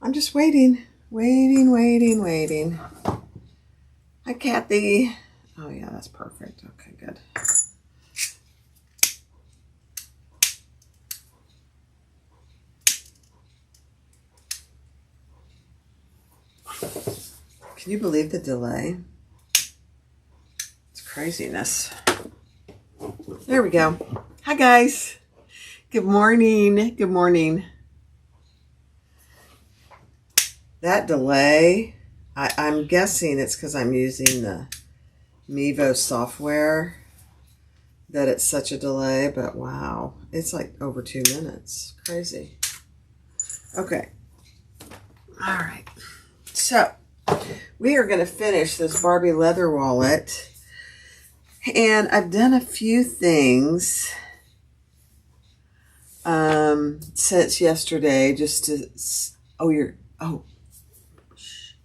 I'm just waiting. Waiting. Hi, Kathy. Oh, yeah, that's perfect. Okay, good. Can you believe the delay? It's craziness. There we go. Hi, guys. Good morning. Good morning. That delay, I'm guessing it's because I'm using the Mevo software that it's such a delay, but wow, it's like over 2 minutes. Crazy. Okay. All right. So we are going to finish this Barbie leather wallet, and I've done a few things since yesterday just to,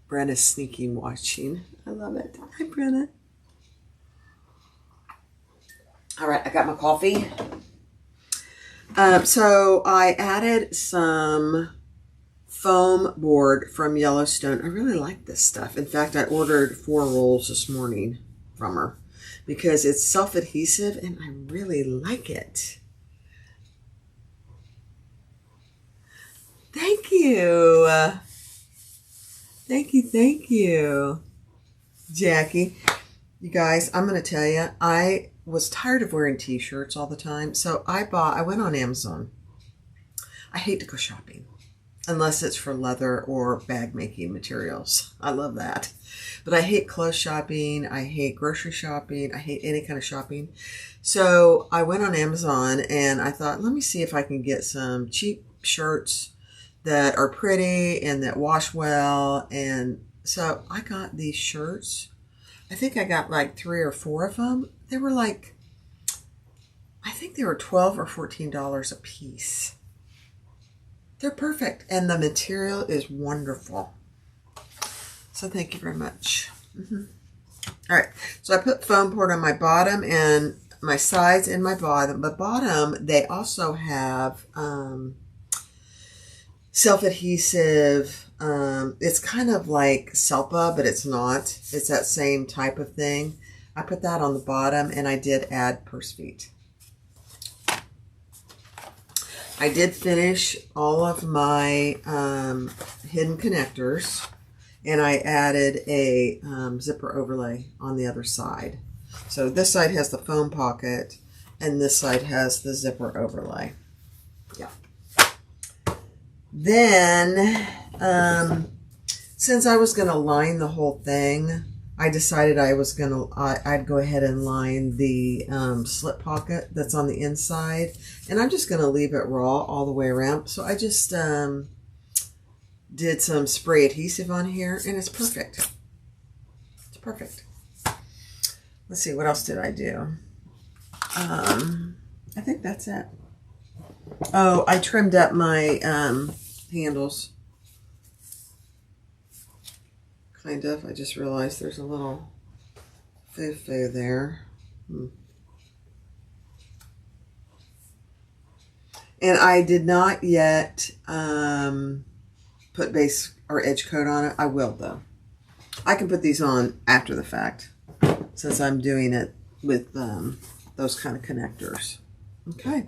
Brenna's sneaking watching. I love it. Hi, Brenna. All right, I got my coffee. So I added some foam board from Yellowstone. I really like this stuff. In fact, I ordered 4 rolls this morning from her because it's self-adhesive and I really like it. Thank you. Thank you, Jackie. You guys, I'm going to tell you, I was tired of wearing t-shirts all the time. So I went on Amazon. I hate to go shopping unless it's for leather or bag making materials. I love that. But I hate clothes shopping. I hate grocery shopping. I hate any kind of shopping. So I went on Amazon and I thought, let me see if I can get some cheap shirts that are pretty and that wash well. And so I got these shirts. I think I got like 3 or 4 of them. They were like, I think they were $12 or $14 a piece. They're perfect. And the material is wonderful. So thank you very much. All right. So I put foam board on my bottom and my sides and my bottom. The bottom, they also have self-adhesive. It's kind of like Selpa, but it's not. It's that same type of thing. I put that on the bottom and I did add purse feet. I did finish all of my hidden connectors and I added a zipper overlay on the other side. So this side has the foam pocket and this side has the zipper overlay. Yeah. Then, since I was going to line the whole thing, I decided I'd go ahead and line the slip pocket that's on the inside. And I'm just going to leave it raw all the way around. So I just did some spray adhesive on here and it's perfect. It's perfect. Let's see, what else did I do? I think that's it. Oh, I trimmed up my handles. Kind of. I just realized there's a little foo-foo there. And I did not yet put base or edge coat on it. I will, though. I can put these on after the fact since I'm doing it with those kind of connectors. Okay.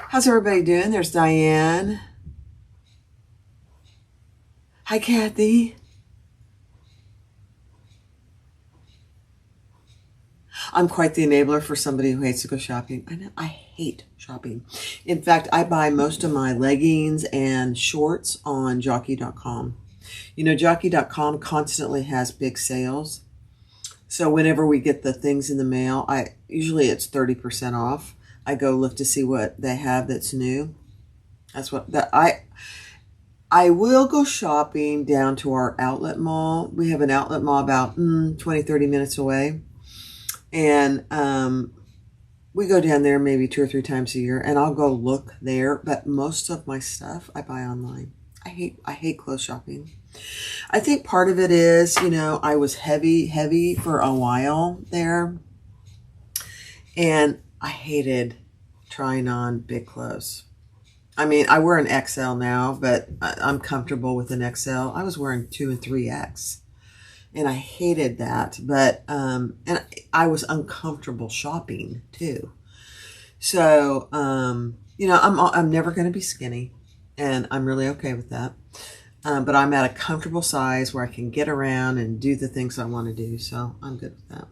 How's everybody doing? There's Diane. Hi, Kathy. I'm quite the enabler for somebody who hates to go shopping. I know, I hate shopping. In fact, I buy most of my leggings and shorts on jockey.com. You know, jockey.com constantly has big sales. So whenever we get the things in the mail, usually it's 30% off. I go look to see what they have that's new. That's what I will go shopping down to our outlet mall. We have an outlet mall about 20, 30 minutes away. And we go down there maybe 2 or 3 times a year and I'll go look there. But most of my stuff I buy online. I hate clothes shopping. I think part of it is, you know, I was heavy for a while there. And I hated trying on big clothes. I mean, I wear an XL now, but I'm comfortable with an XL. I was wearing 2 and 3X, and I hated that. But and I was uncomfortable shopping too. So you know, I'm never going to be skinny, and I'm really okay with that. But I'm at a comfortable size where I can get around and do the things I want to do. So I'm good with that.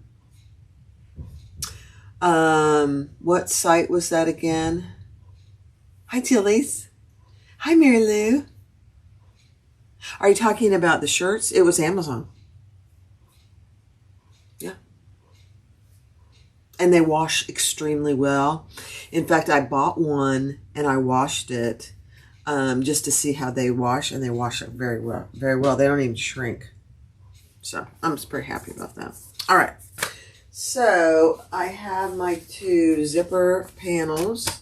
What site was that again? Hi, Tilly's. Hi, Mary Lou. Are you talking about the shirts? It was Amazon. Yeah. And they wash extremely well. In fact, I bought one and I washed it just to see how they wash, and they wash it very well. Very well. They don't even shrink. So I'm just pretty happy about that. All right. So I have my 2 zipper panels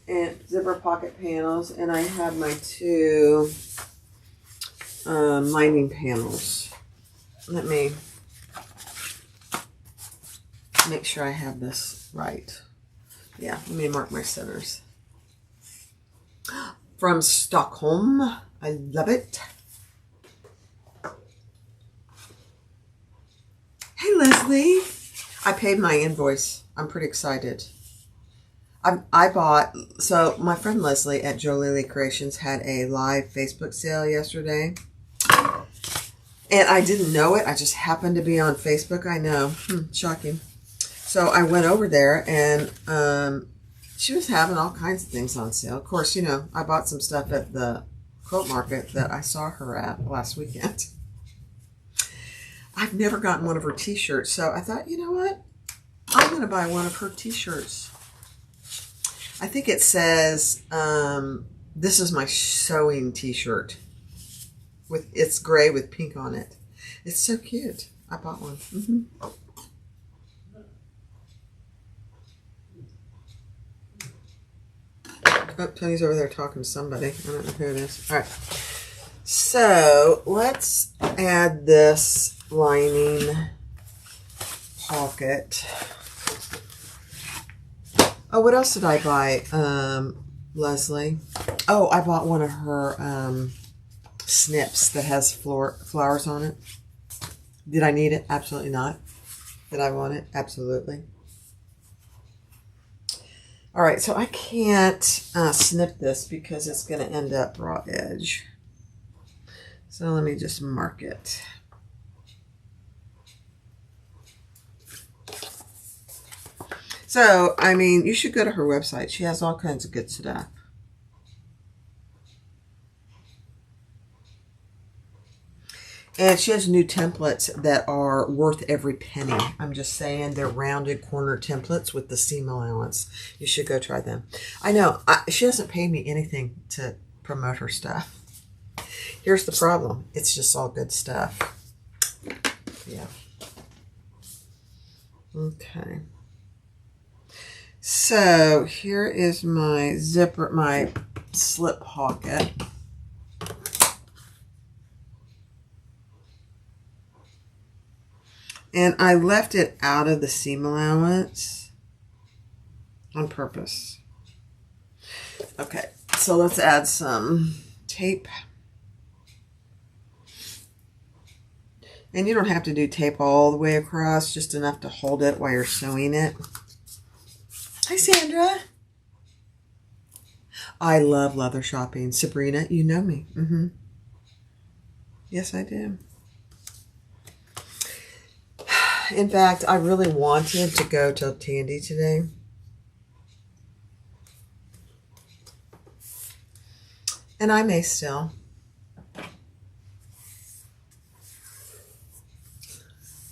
and zipper pocket panels, and I have my 2 lining panels. Let me make sure I have this right. Yeah, let me mark my centers. From Stockholm. I love it. Hey, Leslie. I paid my invoice. I'm pretty excited. I bought, so my friend Leslie at Joe Lily Creations had a live Facebook sale yesterday. And I didn't know it. I just happened to be on Facebook. I know. Shocking. So I went over there, and she was having all kinds of things on sale. Of course, you know, I bought some stuff at the quote market that I saw her at last weekend. I've never gotten one of her t-shirts, so I thought, you know what? I'm going to buy one of her t-shirts. I think it says, this is my sewing t-shirt. It's gray with pink on it. It's so cute. I bought one. Oh, Tony's over there talking to somebody. I don't know who it is. All right. So let's add this lining pocket. Oh, what else did I buy, Leslie? Oh, I bought one of her snips that has flowers on it. Did I need it? Absolutely not. Did I want it? Absolutely. All right, so I can't snip this because it's going to end up raw edge. So let me just mark it. So, I mean, you should go to her website. She has all kinds of good stuff. And she has new templates that are worth every penny. I'm just saying, they're rounded corner templates with the seam allowance. You should go try them. I know, she hasn't paid me anything to promote her stuff. Here's the problem. It's just all good stuff. Yeah. Okay. So here is my zipper, my slip pocket. And I left it out of the seam allowance on purpose. Okay, so let's add some tape. And you don't have to do tape all the way across, just enough to hold it while you're sewing it. Hi, Sandra. I love leather shopping. Sabrina, you know me. Yes, I do. In fact, I really wanted to go to Tandy today. And I may still.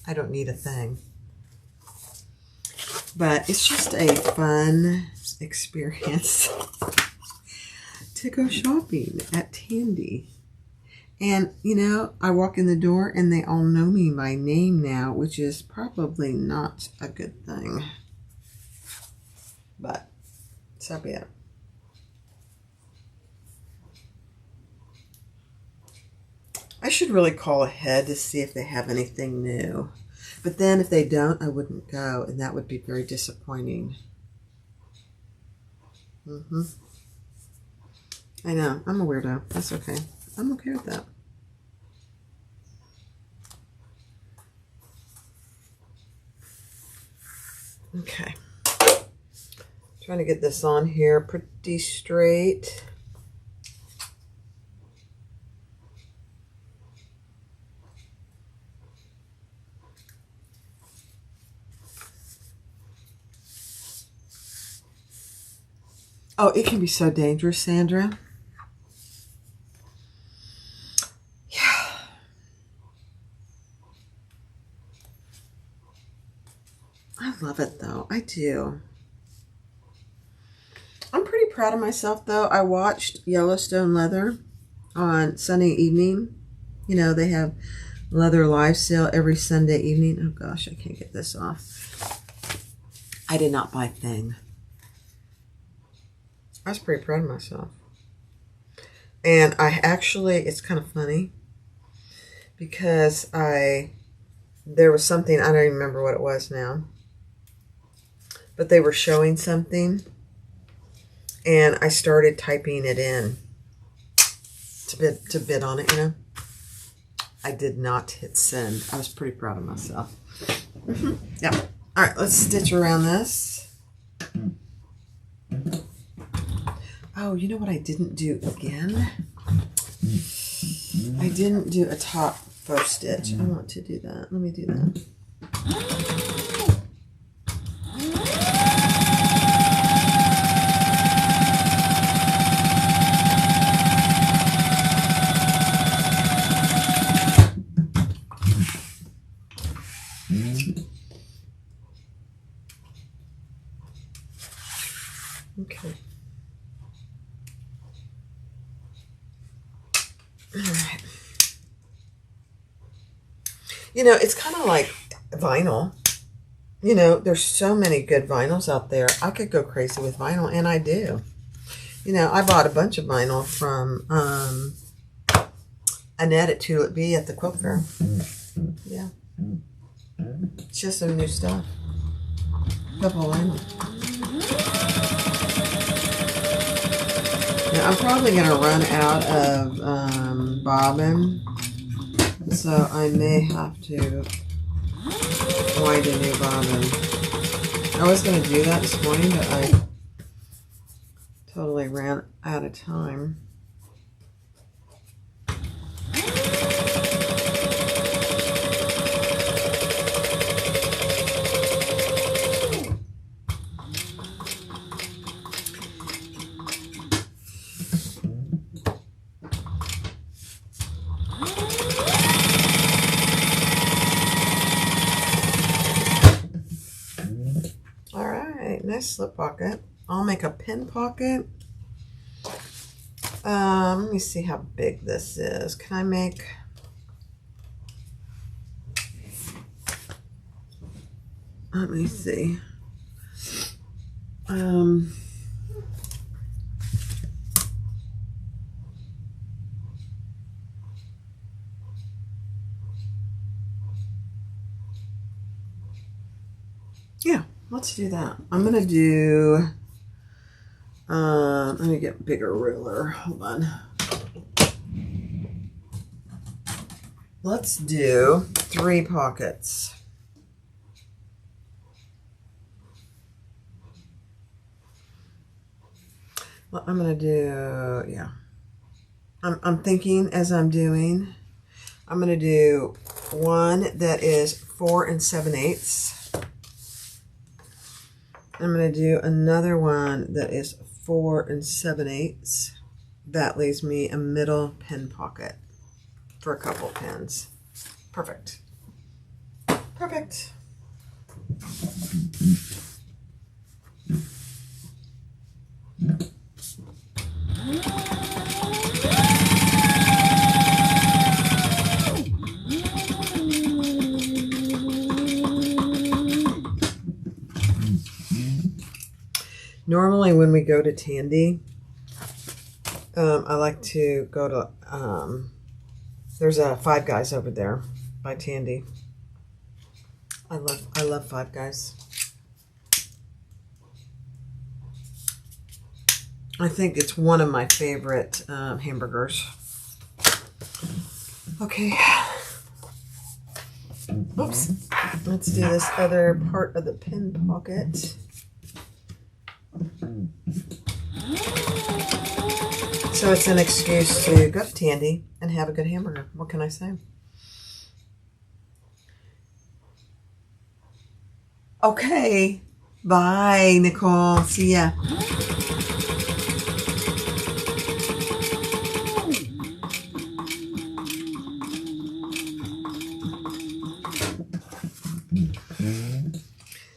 I don't need a thing. But it's just a fun experience to go shopping at Tandy. And, you know, I walk in the door and they all know me by name now, which is probably not a good thing. But, so be it. I should really call ahead to see if they have anything new. But then if they don't, I wouldn't go, and that would be very disappointing. I know. I'm a weirdo. That's okay. I'm okay with that. Okay. Trying to get this on here pretty straight. Oh, it can be so dangerous, Sandra. Yeah. I love it, though. I do. I'm pretty proud of myself, though. I watched Yellowstone Leather on Sunday evening. You know, they have leather live sale every Sunday evening. Oh, gosh, I can't get this off. I did not buy a thing. I was pretty proud of myself. And I actually, it's kind of funny because there was something, I don't even remember what it was now, but they were showing something and I started typing it in to bid on it, you know. I did not hit send. I was pretty proud of myself. Yeah. All right, let's stitch around this. Oh, you know what I didn't do again? I didn't do a top bow stitch. I want to do that. Let me do that. Okay. All right. You know, it's kind of like vinyl. You know, there's so many good vinyls out there. I could go crazy with vinyl, and I do. You know, I bought a bunch of vinyl from Annette at Tulip Bee at the Quilt Fair. Yeah. It's just some new stuff. Couple of vinyl. Now, I'm probably going to run out of bobbin, so I may have to wind a new bobbin. I was going to do that this morning, but I totally ran out of time. Nice slip pocket. I'll make a pin pocket. Let me see how big this is. Can I make... Let me see. Yeah, let's do that. I'm gonna do, let me get a bigger ruler. Hold on. Let's do 3 pockets. Well, I'm gonna do, yeah. I'm thinking as I'm doing, I'm gonna do one that is 4 7/8. I'm going to do another one that is 4 7/8. That leaves me a middle pin pocket for a couple pins. Perfect. Perfect. Normally when we go to Tandy, I like to go to, there's a Five Guys over there by Tandy. I love Five Guys. I think it's one of my favorite hamburgers. Okay. Oops. Let's do this other part of the pin pocket. So it's an excuse to go to Tandy and have a good hamburger. What can I say? Okay. Bye, Nicole. See ya.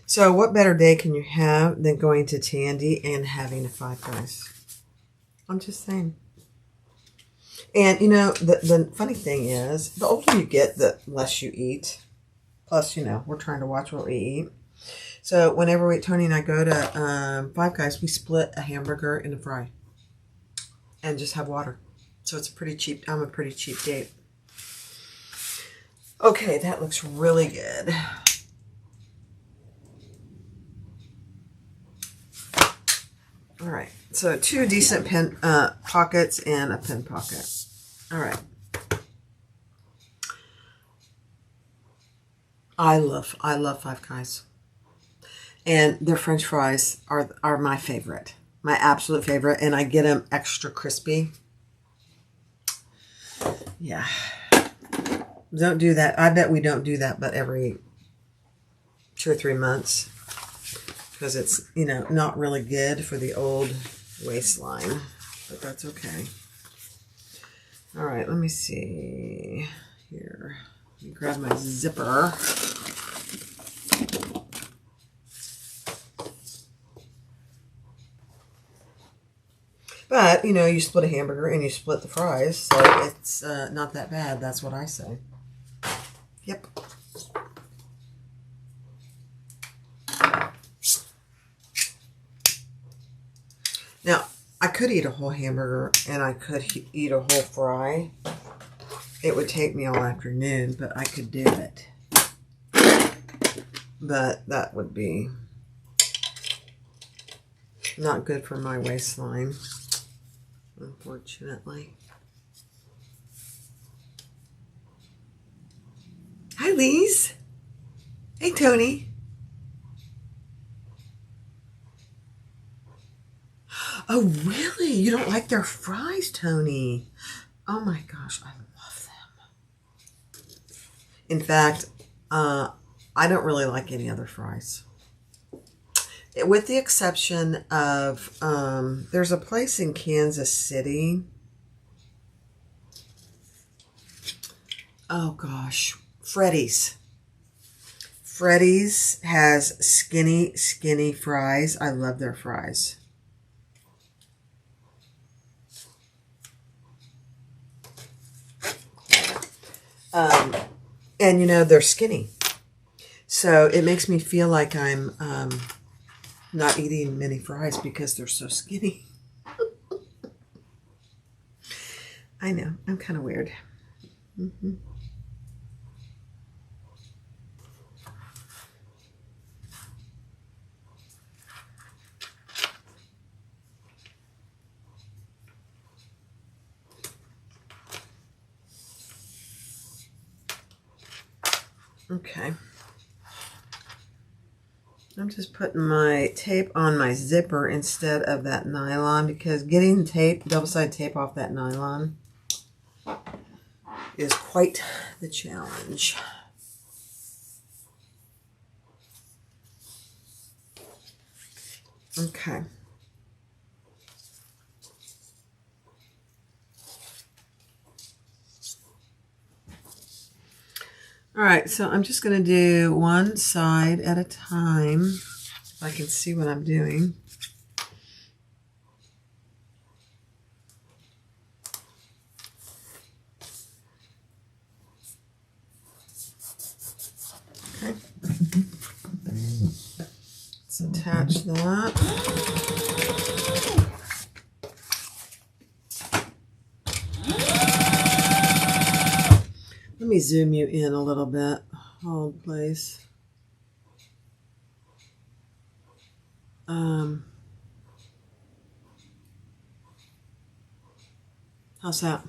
So what better day can you have than going to Tandy and having a Five Guys? I'm just saying. And, you know, the funny thing is, the older you get, the less you eat. Plus, you know, we're trying to watch what we eat. So whenever Tony and I go to Five Guys, we split a hamburger and a fry. And just have water. So it's pretty cheap. I'm a pretty cheap date. Okay, that looks really good. All right, so 2 decent pen pockets and a pen pocket. All right. I love Five Guys. And their French fries are my favorite. My absolute favorite. And I get them extra crispy. Yeah. Don't do that. I bet we don't do that but every 2 or 3 months. Because it's, you know, not really good for the old waistline. But that's okay. All right, let me see here. Let me grab my zipper. But, you know, you split a hamburger and you split the fries, so it's not that bad. That's what I say. Yep. Now, I could eat a whole hamburger and I could eat a whole fry. It would take me all afternoon, but I could do it. But that would be not good for my waistline, unfortunately. Hi, Lise. Hey, Tony. Oh, really? You don't like their fries, Tony? Oh, my gosh. I love them. In fact, I don't really like any other fries. With the exception of, there's a place in Kansas City. Oh, gosh. Freddy's. Freddy's has skinny fries. I love their fries. And, you know, they're skinny. So it makes me feel like I'm not eating many fries because they're so skinny. I know. I'm kind of weird. Mm-hmm. Okay. I'm just putting my tape on my zipper instead of that nylon because getting tape, double-sided tape off that nylon is quite the challenge. Okay. All right, so I'm just going to do one side at a time, if I can see what I'm doing. Okay. Let's attach that. Let me zoom you in a little bit. Hold, please. How's that?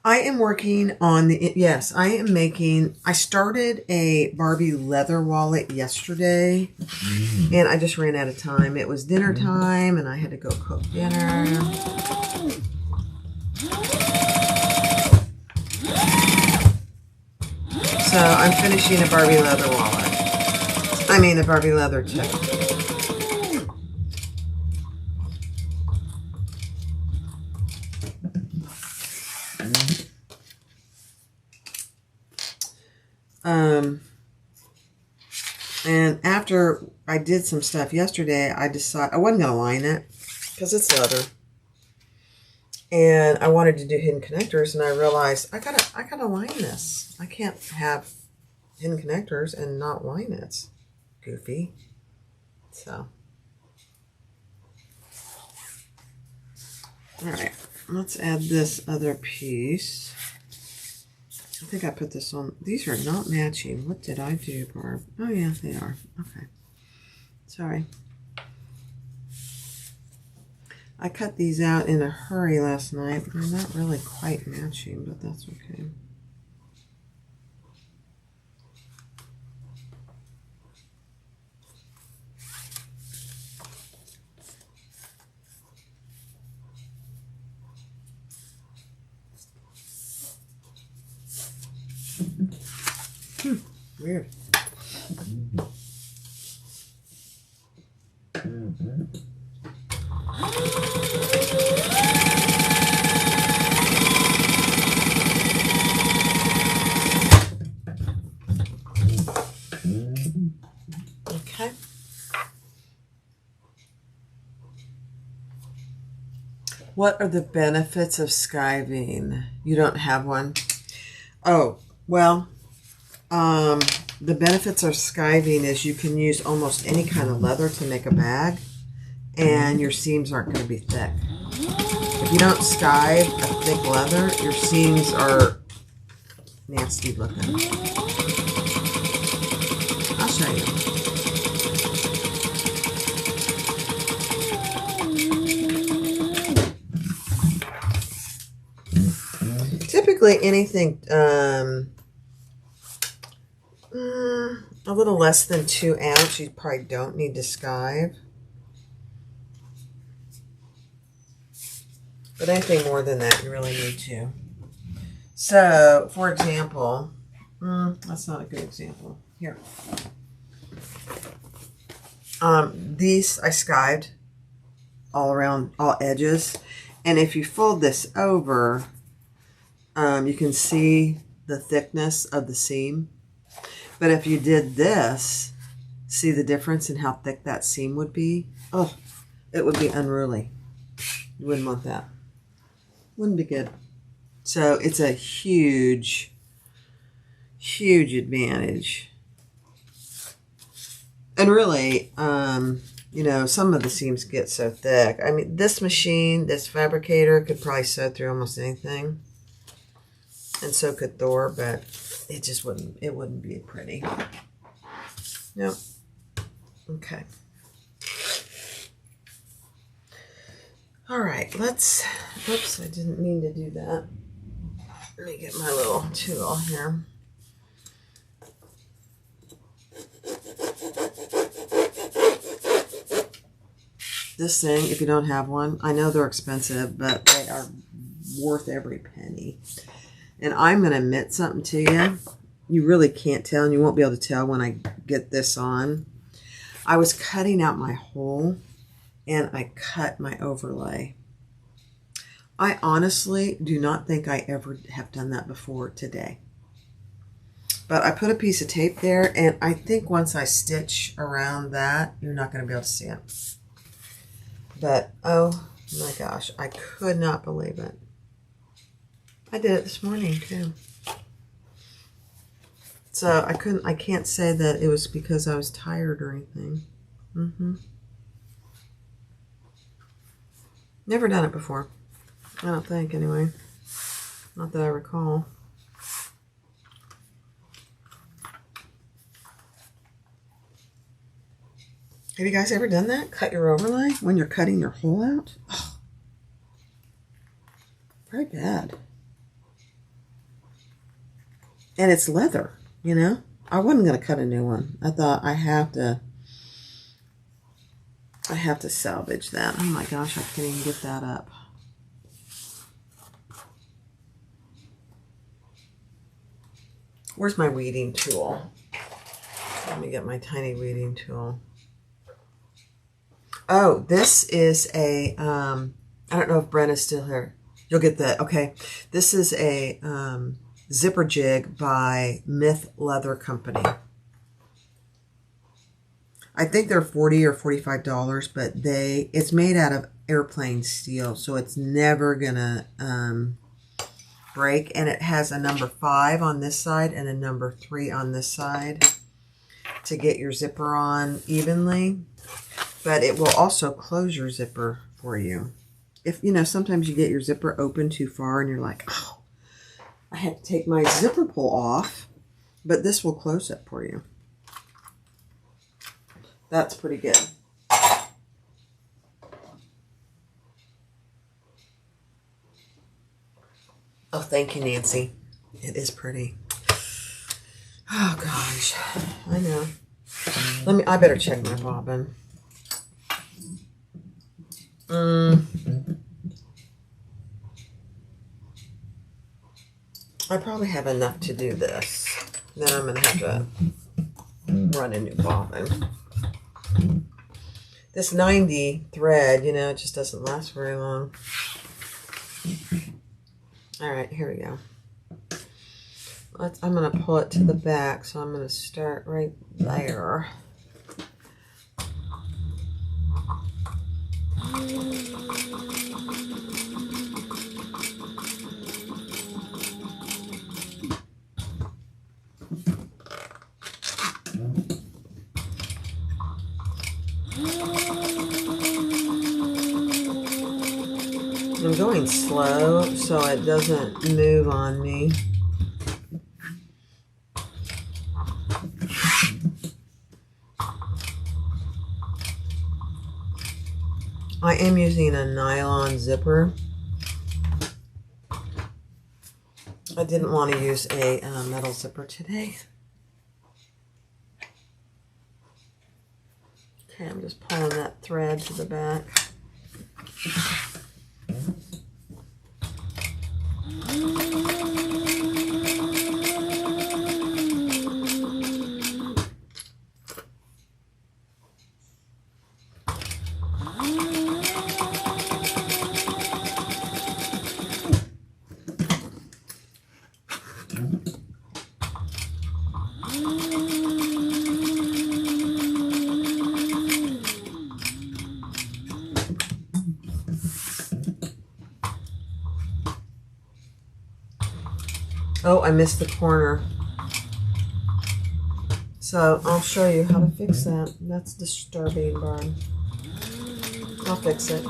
I am working on yes, I am making, I started a Barbie leather wallet yesterday, and I just ran out of time. It was dinner time, and I had to go cook dinner. So I'm finishing a Barbie leather wallet. I mean, a Barbie leather tip. And after I did some stuff yesterday, I decided I wasn't going to line it because it's leather. And I wanted to do hidden connectors, and I realized I gotta line this. I can't have hidden connectors and not line it. It's goofy. So, all right, let's add this other piece. I think I put this on. These are not matching. What did I do, Barb? Oh, yeah, they are. Okay. Sorry. I cut these out in a hurry last night. They're not really quite matching, but that's okay. Weird. Okay. What are the benefits of skiving? You don't have one? Oh, well, the benefits of skiving is you can use almost any kind of leather to make a bag, and your seams aren't going to be thick. If you don't skive a thick leather, your seams are nasty looking. I'll show you. Typically anything a little less than 2 ounce, you probably don't need to skive. But anything more than that, you really need to. So, for example, that's not a good example. Here. These I skived all around, all edges. And if you fold this over, you can see the thickness of the seam. But if you did this, see the difference in how thick that seam would be? Oh, it would be unruly. You wouldn't want that. Wouldn't be good. So it's a huge, huge advantage. And really, you know, some of the seams get so thick. I mean, this machine, this fabricator could probably sew through almost anything. And so could Thor, but it just wouldn't, it wouldn't be pretty. Nope. Okay. All right, let's, oops, I didn't mean to do that. Let me get my little tool here. This thing, if you don't have one, I know they're expensive, but they are worth every penny. And I'm going to admit something to you. You really can't tell, and you won't be able to tell when I get this on. I was cutting out my hole, and I cut my overlay. I honestly do not think I ever have done that before today. But I put a piece of tape there, and I think once I stitch around that, you're not going to be able to see it. But, oh my gosh, I could not believe it. I did it this morning too. So I can't say that it was because I was tired or anything. Never done it before. I don't think, anyway. Not that I recall. Have you guys ever done that? Cut your overlay when you're cutting your hole out? Oh, very bad. And it's leather, you know? I wasn't going to cut a new one. I thought I have to salvage that. Oh my gosh, I can't even get that up. Where's my weeding tool? Let me get my tiny weeding tool. Oh, this is a, I don't know if Brenna's still here. You'll get that. Okay. This is a zipper jig by Myth Leather Company. I think they're $40 or $45, but it's made out of airplane steel, so it's never gonna break. And it has a number 5 on this side and a number 3 on this side to get your zipper on evenly. But it will also close your zipper for you. If, you know, sometimes you get your zipper open too far and you're like, oh, I had to take my zipper pull off. But this will close it for you. That's pretty good. Oh, thank you, Nancy. It is pretty. Oh, gosh. I know. I better check my bobbin. I probably have enough to do this. Then I'm going to have to run a new bobbin. This 90 thread, you know, it just doesn't last very long. All right, here we go. I'm going to pull it to the back, so I'm going to start right there. I'm going slow so it doesn't move on me. I am using a nylon zipper. I didn't want to use a metal zipper today. Okay, I'm just pulling that thread to the back. Oh, I missed the corner. So I'll show you how to fix that. That's disturbing, Barb. I'll fix it.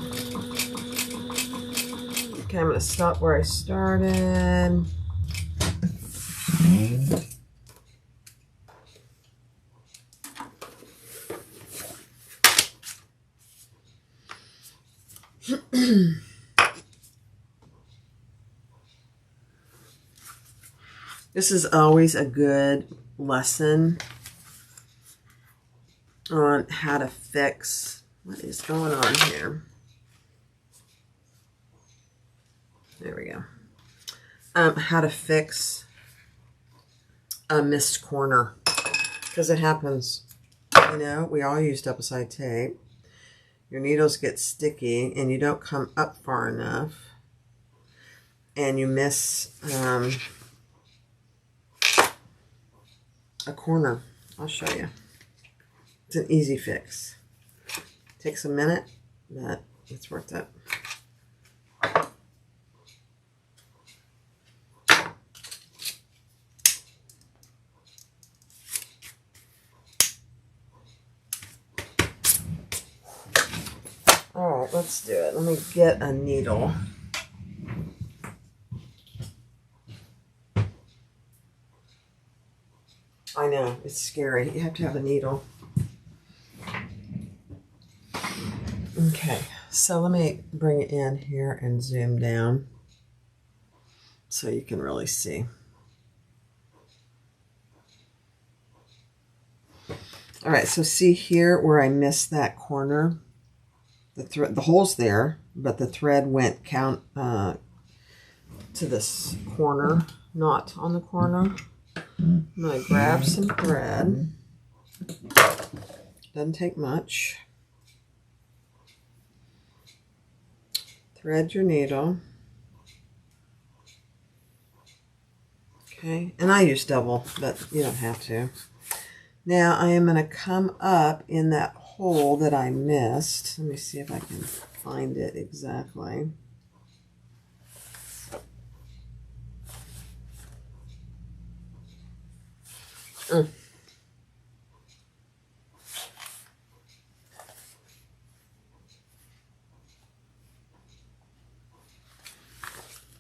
Okay, I'm going to stop where I started. This is always a good lesson on how to fix what is going on here. There we go. How to fix a missed corner, because it happens. You know, we all use double-sided tape. Your needles get sticky and you don't come up far enough, and you miss a corner. I'll show you. It's an easy fix. Takes a minute, but it's worth it. All right, let's do it. Let me get a needle. I know, it's scary. You have to have a needle. Okay, so let me bring it in here and zoom down so you can really see. All right, so see here where I missed that corner? The hole's there, but the thread went to this corner, not on the corner. I'm going to grab some thread. Doesn't take much. Thread your needle. Okay, and I use double, but you don't have to. Now I am going to come up in that hole that I missed. Let me see if I can find it exactly.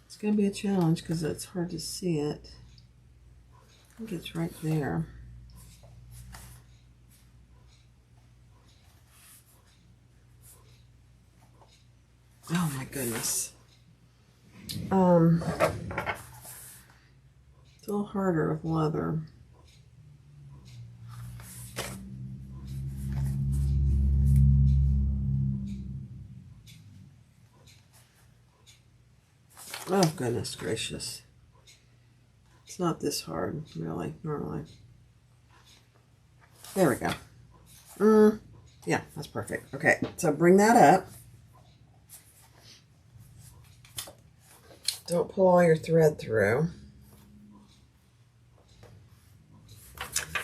It's going to be a challenge because it's hard to see it. I think it's right there. Oh my goodness. It's a little harder with leather. Oh goodness gracious. It's not this hard, really, normally. There we go. Yeah, that's perfect. Okay, so bring that up. Don't pull all your thread through.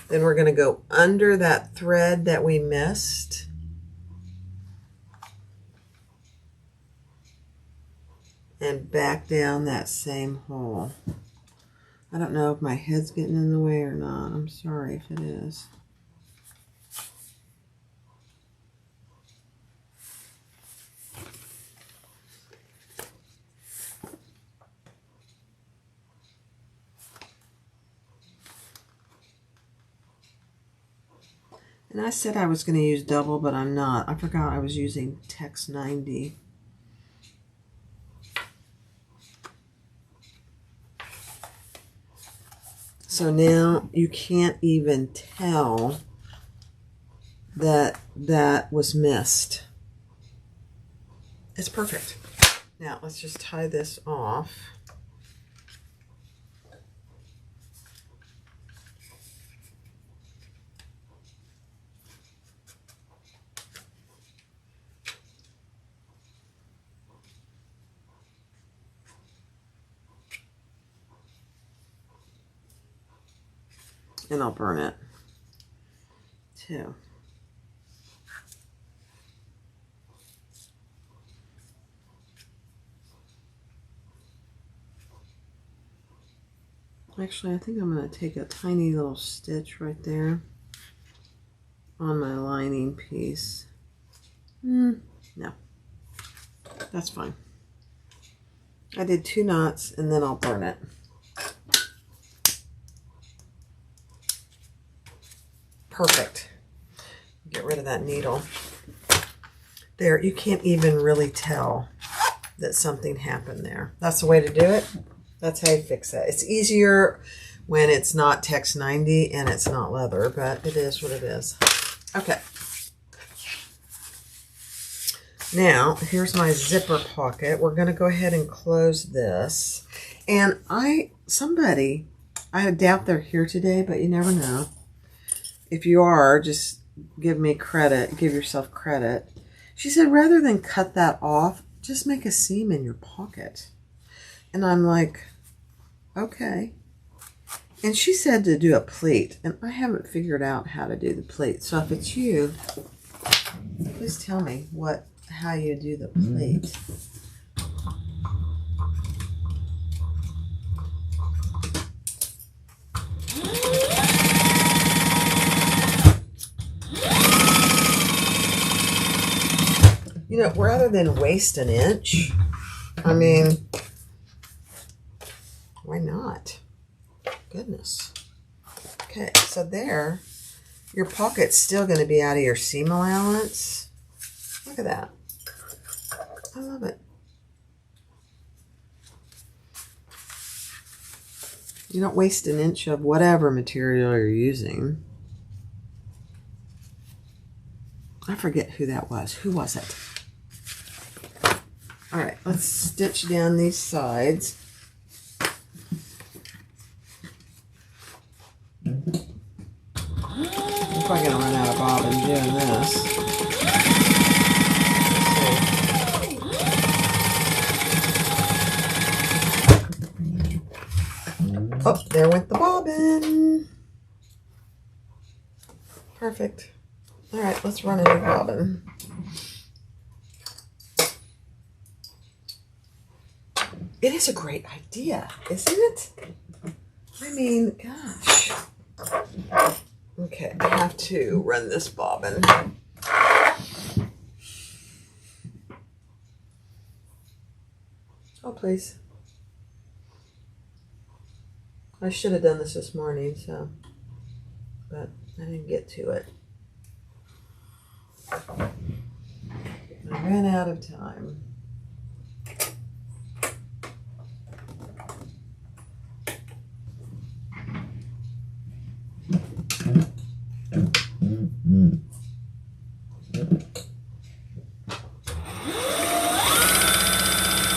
Then we're going to go under that thread that we missed. And back down that same hole. I don't know if my head's getting in the way or not. I'm sorry if it is. And I said I was going to use double, but I'm not. I forgot I was using Tex 90. So now you can't even tell that that was missed. It's perfect. Now let's just tie this off. And I'll burn it too. Actually, I think I'm going to take a tiny little stitch right there on my lining piece. No, that's fine. I did 2 knots and then I'll burn it. Perfect. Get rid of that needle. There, you can't even really tell that something happened there. That's the way to do it. That's how you fix it. It's easier when it's not Tex 90 and it's not leather, but it is what it is. Okay. Now, here's my zipper pocket. We're going to go ahead and close this. And I doubt they're here today, but you never know. If you are, just give me credit, give yourself credit. She said, rather than cut that off, just make a seam in your pocket. And I'm like, okay. And she said to do a pleat, and I haven't figured out how to do the pleat. So if it's you, please tell me how you do the pleat. You know, rather than waste an inch, I mean, why not? Goodness. Okay, so there, your pocket's still going to be out of your seam allowance. Look at that. I love it. You don't waste an inch of whatever material you're using. I forget who that was. Who was it? All right, let's stitch down these sides. I'm probably gonna run out of bobbin doing this. Oh, there went the bobbin. Perfect. All right, let's run a new bobbin. It is a great idea, isn't it? I mean, gosh. Okay, I have to run this bobbin. Oh, please. I should have done this morning, so, but I didn't get to it. I ran out of time.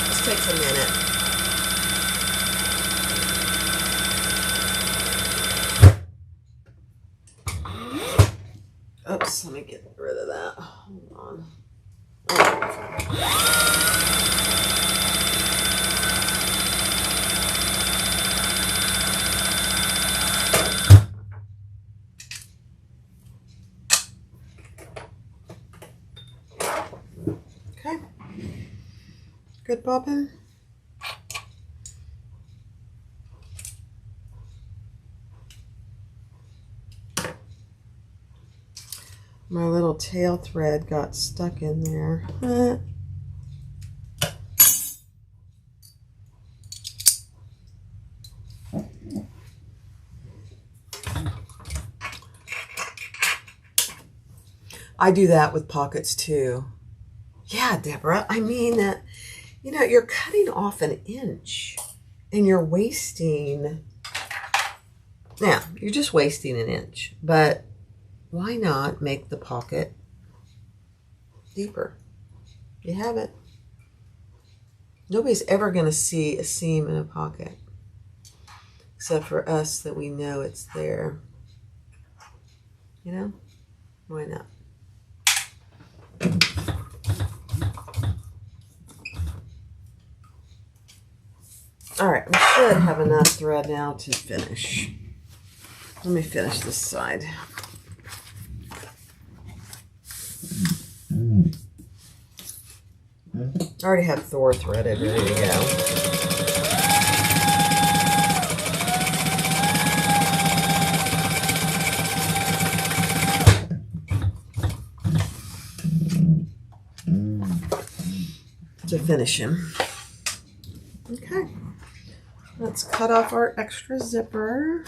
This takes a minute. Oops, let me get rid of that. Hold on. Okay. Good bobbin. My little tail thread got stuck in there. I do that with pockets too. Yeah, Deborah, I mean, you know, you're cutting off an inch and you're wasting, now, you're just wasting an inch, but why not make the pocket deeper? You have it. Nobody's ever going to see a seam in a pocket, except for us that we know it's there. You know? Why not? All right, we should have enough thread now to finish. Let me finish this side. I already have Thor threaded, ready to go. To finish him. Okay, let's cut off our extra zipper.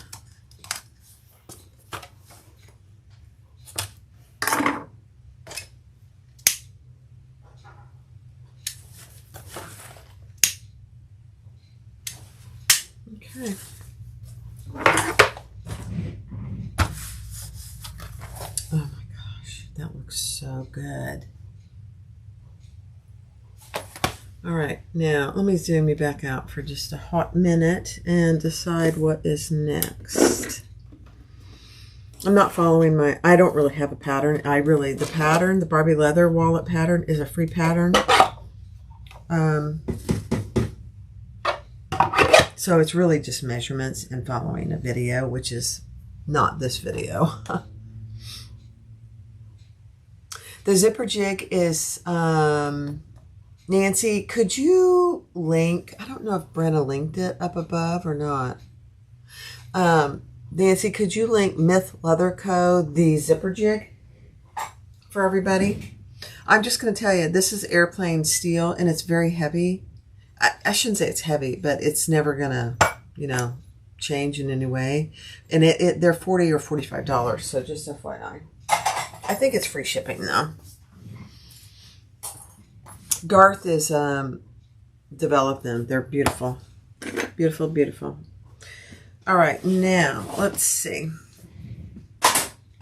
Okay. Oh my gosh, that looks so good. All right, now let me zoom you back out for just a hot minute and decide what is next. I'm not following I don't really have a pattern. The pattern, the Barbie leather wallet pattern is a free pattern. So it's really just measurements and following a video, which is not this video. The zipper jig is, Nancy, could you link, I don't know if Brenna linked it up above or not. Nancy, could you link Myth Leather Co., the zipper jig for everybody? I'm just going to tell you, this is airplane steel, and it's very heavy. I shouldn't say it's heavy, but it's never going to, you know, change in any way. And they're $40 or $45, so just FYI. I think it's free shipping, though. Garth is developed them. They're beautiful. Beautiful, beautiful. All right, now, let's see.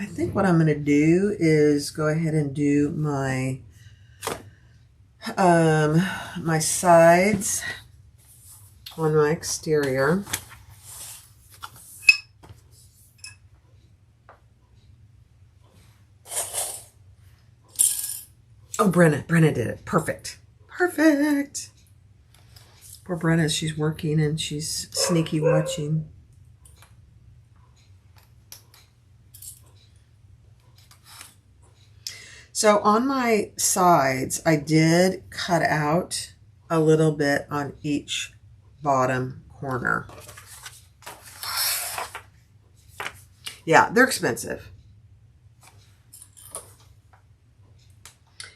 I think what I'm going to do is go ahead and do my my sides on my exterior. Oh, Brenna did it. Perfect. Perfect. Poor Brenna, she's working and she's sneaky watching. So on my sides, I did cut out a little bit on each bottom corner. Yeah, they're expensive.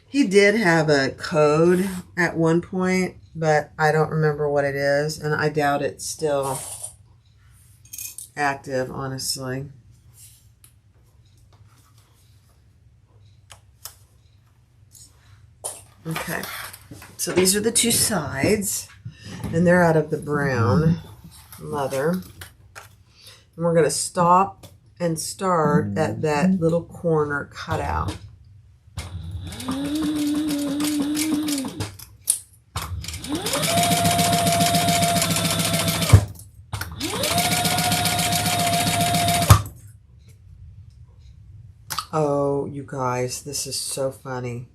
He did have a code at one point, but I don't remember what it is, and I doubt it's still active, honestly. Okay, so these are the two sides, and they're out of the brown leather. And we're going to stop and start at that little corner cutout. Oh, you guys, this is so funny.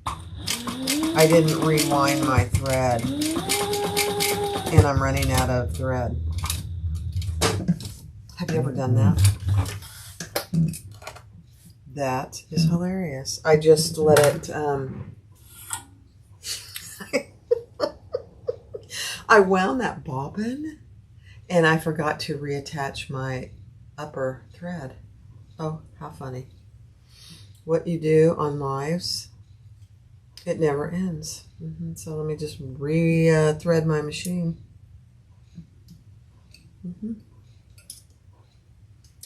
I didn't rewind my thread, and I'm running out of thread. Have you ever done that? That is hilarious. I just let it, I wound that bobbin, and I forgot to reattach my upper thread. Oh, how funny. What you do on lives, it never ends. So let me just thread my machine.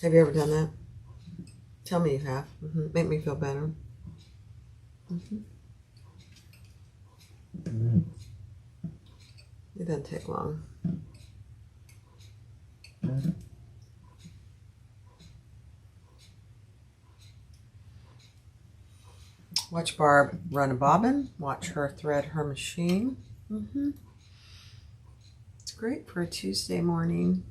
Have you ever done that? Tell me you have. Make me feel better. It doesn't take long. Watch Barb run a bobbin. Watch her thread her machine. It's great for a Tuesday morning.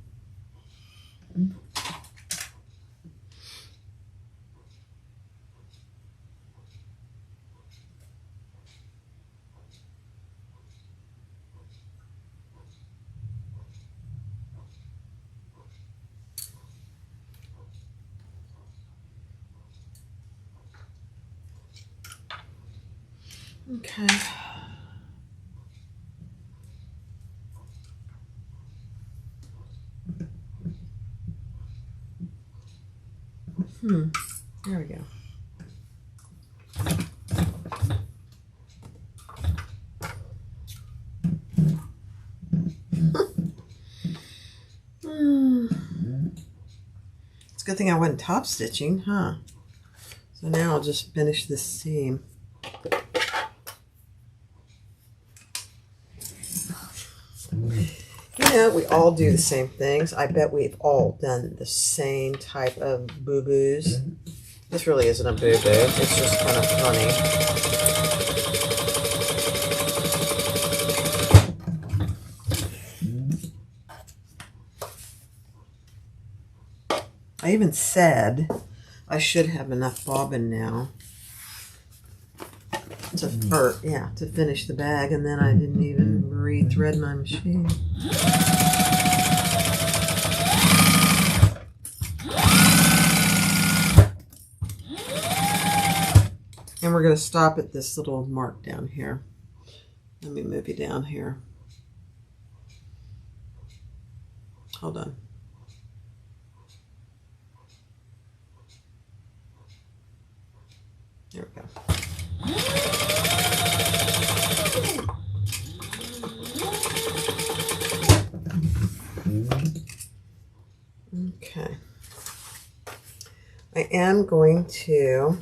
Okay. There we go. It's a good thing I wasn't top stitching, huh? So now I'll just finish this seam. You know, we all do the same things. I bet we've all done the same type of boo-boos. This really isn't a boo-boo. It's just kind of funny. I even said I should have enough bobbin now to finish the bag, and then I didn't even re-thread my machine. And we're going to stop at this little mark down here. Let me move you down here. Hold on. There we go. am going to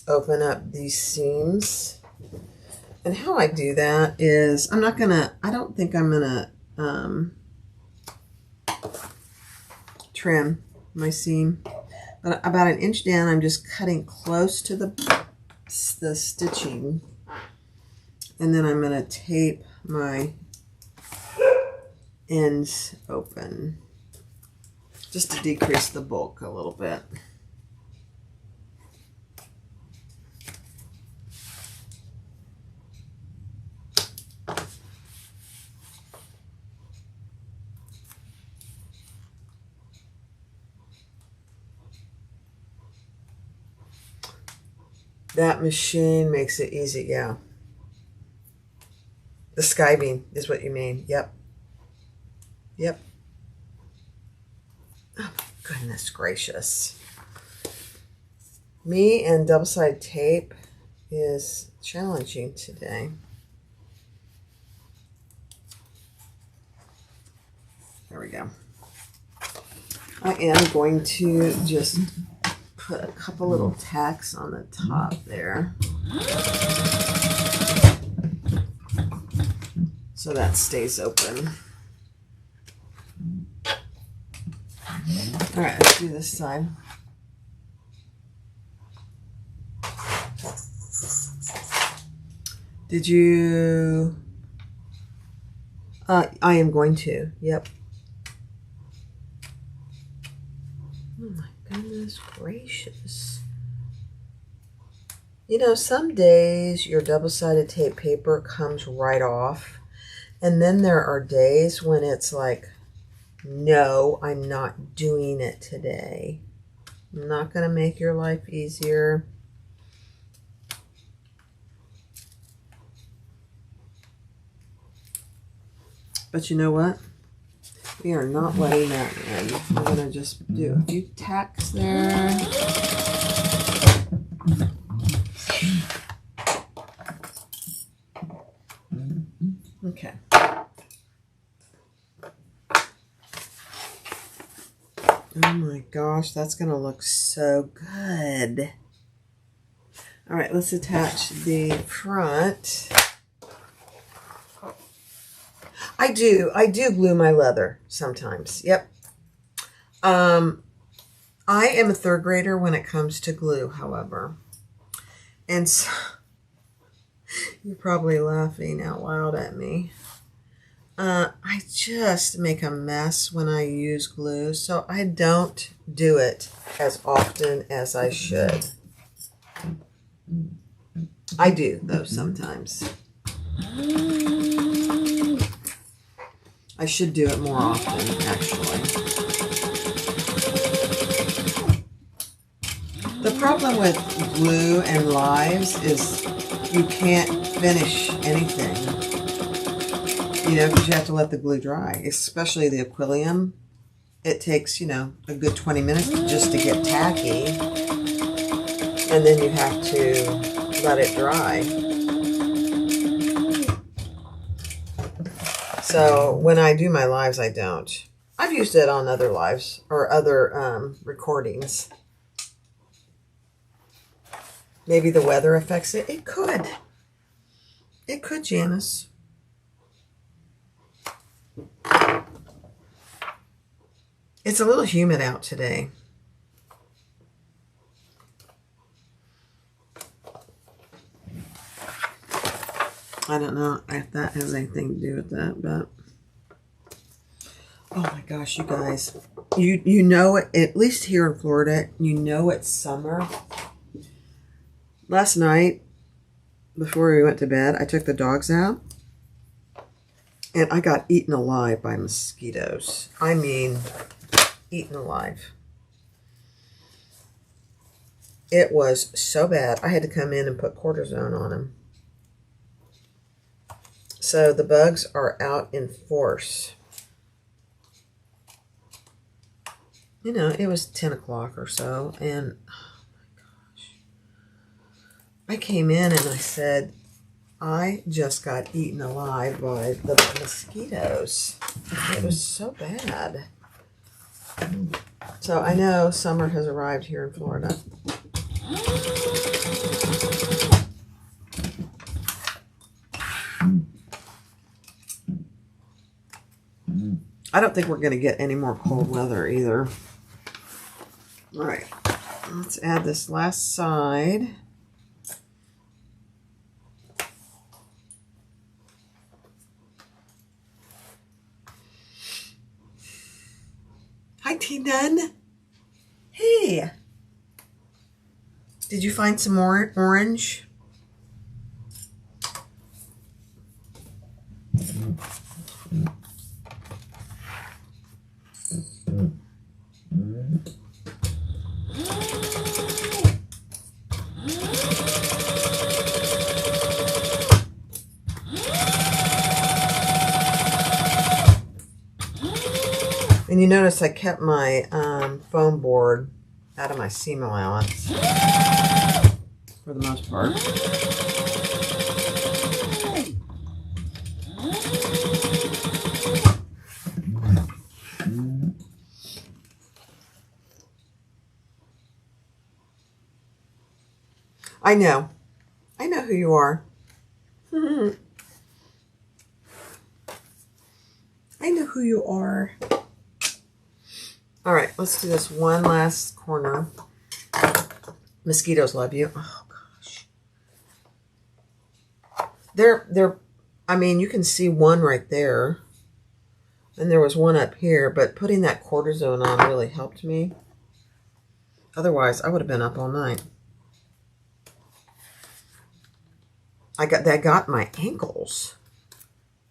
open up these seams. And how I do that is I don't think I'm gonna trim my seam, but about an inch down, I'm just cutting close to the stitching, and then I'm gonna tape my ends open just to decrease the bulk a little bit. That machine makes it easy, yeah. The skiving is what you mean. Yep. Yep. Oh my goodness gracious. Me and double-sided tape is challenging today. There we go. I am going to just put a couple little tacks on the top there, so that stays open. All right, let's do this side. Did you? I am going to. Yep. Oh my goodness gracious. You know, some days your double-sided tape paper comes right off, and then there are days when it's like, no, I'm not doing it today. I'm not going to make your life easier. But you know what? We are not letting that in. I'm going to just do a few tacks there. Okay. Oh my gosh, that's going to look so good. All right, let's attach the front. I do glue my leather sometimes. Yep. I am a third grader when it comes to glue, however. And so, you're probably laughing out loud at me. I just make a mess when I use glue, so I don't do it as often as I should. I do, though, sometimes. I should do it more often, actually. The problem with glue and lives is you can't finish anything. You know, because you have to let the glue dry, especially the Aquilium. It takes, you know, a good 20 minutes just to get tacky. And then you have to let it dry. So when I do my lives, I don't. I've used it on other lives or other recordings. Maybe the weather affects it. It could. It could, Janice. It's a little humid out today. I don't know if that has anything to do with that, but oh my gosh, you guys, you know it, at least here in Florida, you know it's summer. Last night, before we went to bed, I took the dogs out, and I got eaten alive by mosquitoes. I mean, eaten alive. It was so bad. I had to come in and put cortisone on them. So the bugs are out in force. You know, it was 10 o'clock or so, and oh my gosh. I came in and I said, I just got eaten alive by the mosquitoes. It was so bad. So I know summer has arrived here in Florida. I don't think we're going to get any more cold weather either. All right, let's add this last side. Hi, T-Nun. Hey. Did you find some more orange? And you notice I kept my foam board out of my seam allowance for the most part. I know who you are. I know who you are. All right, let's do this one last corner. Mosquitoes love you. Oh gosh. They're I mean, you can see one right there. And there was one up here, but putting that cortisone on really helped me. Otherwise, I would have been up all night. That got my ankles.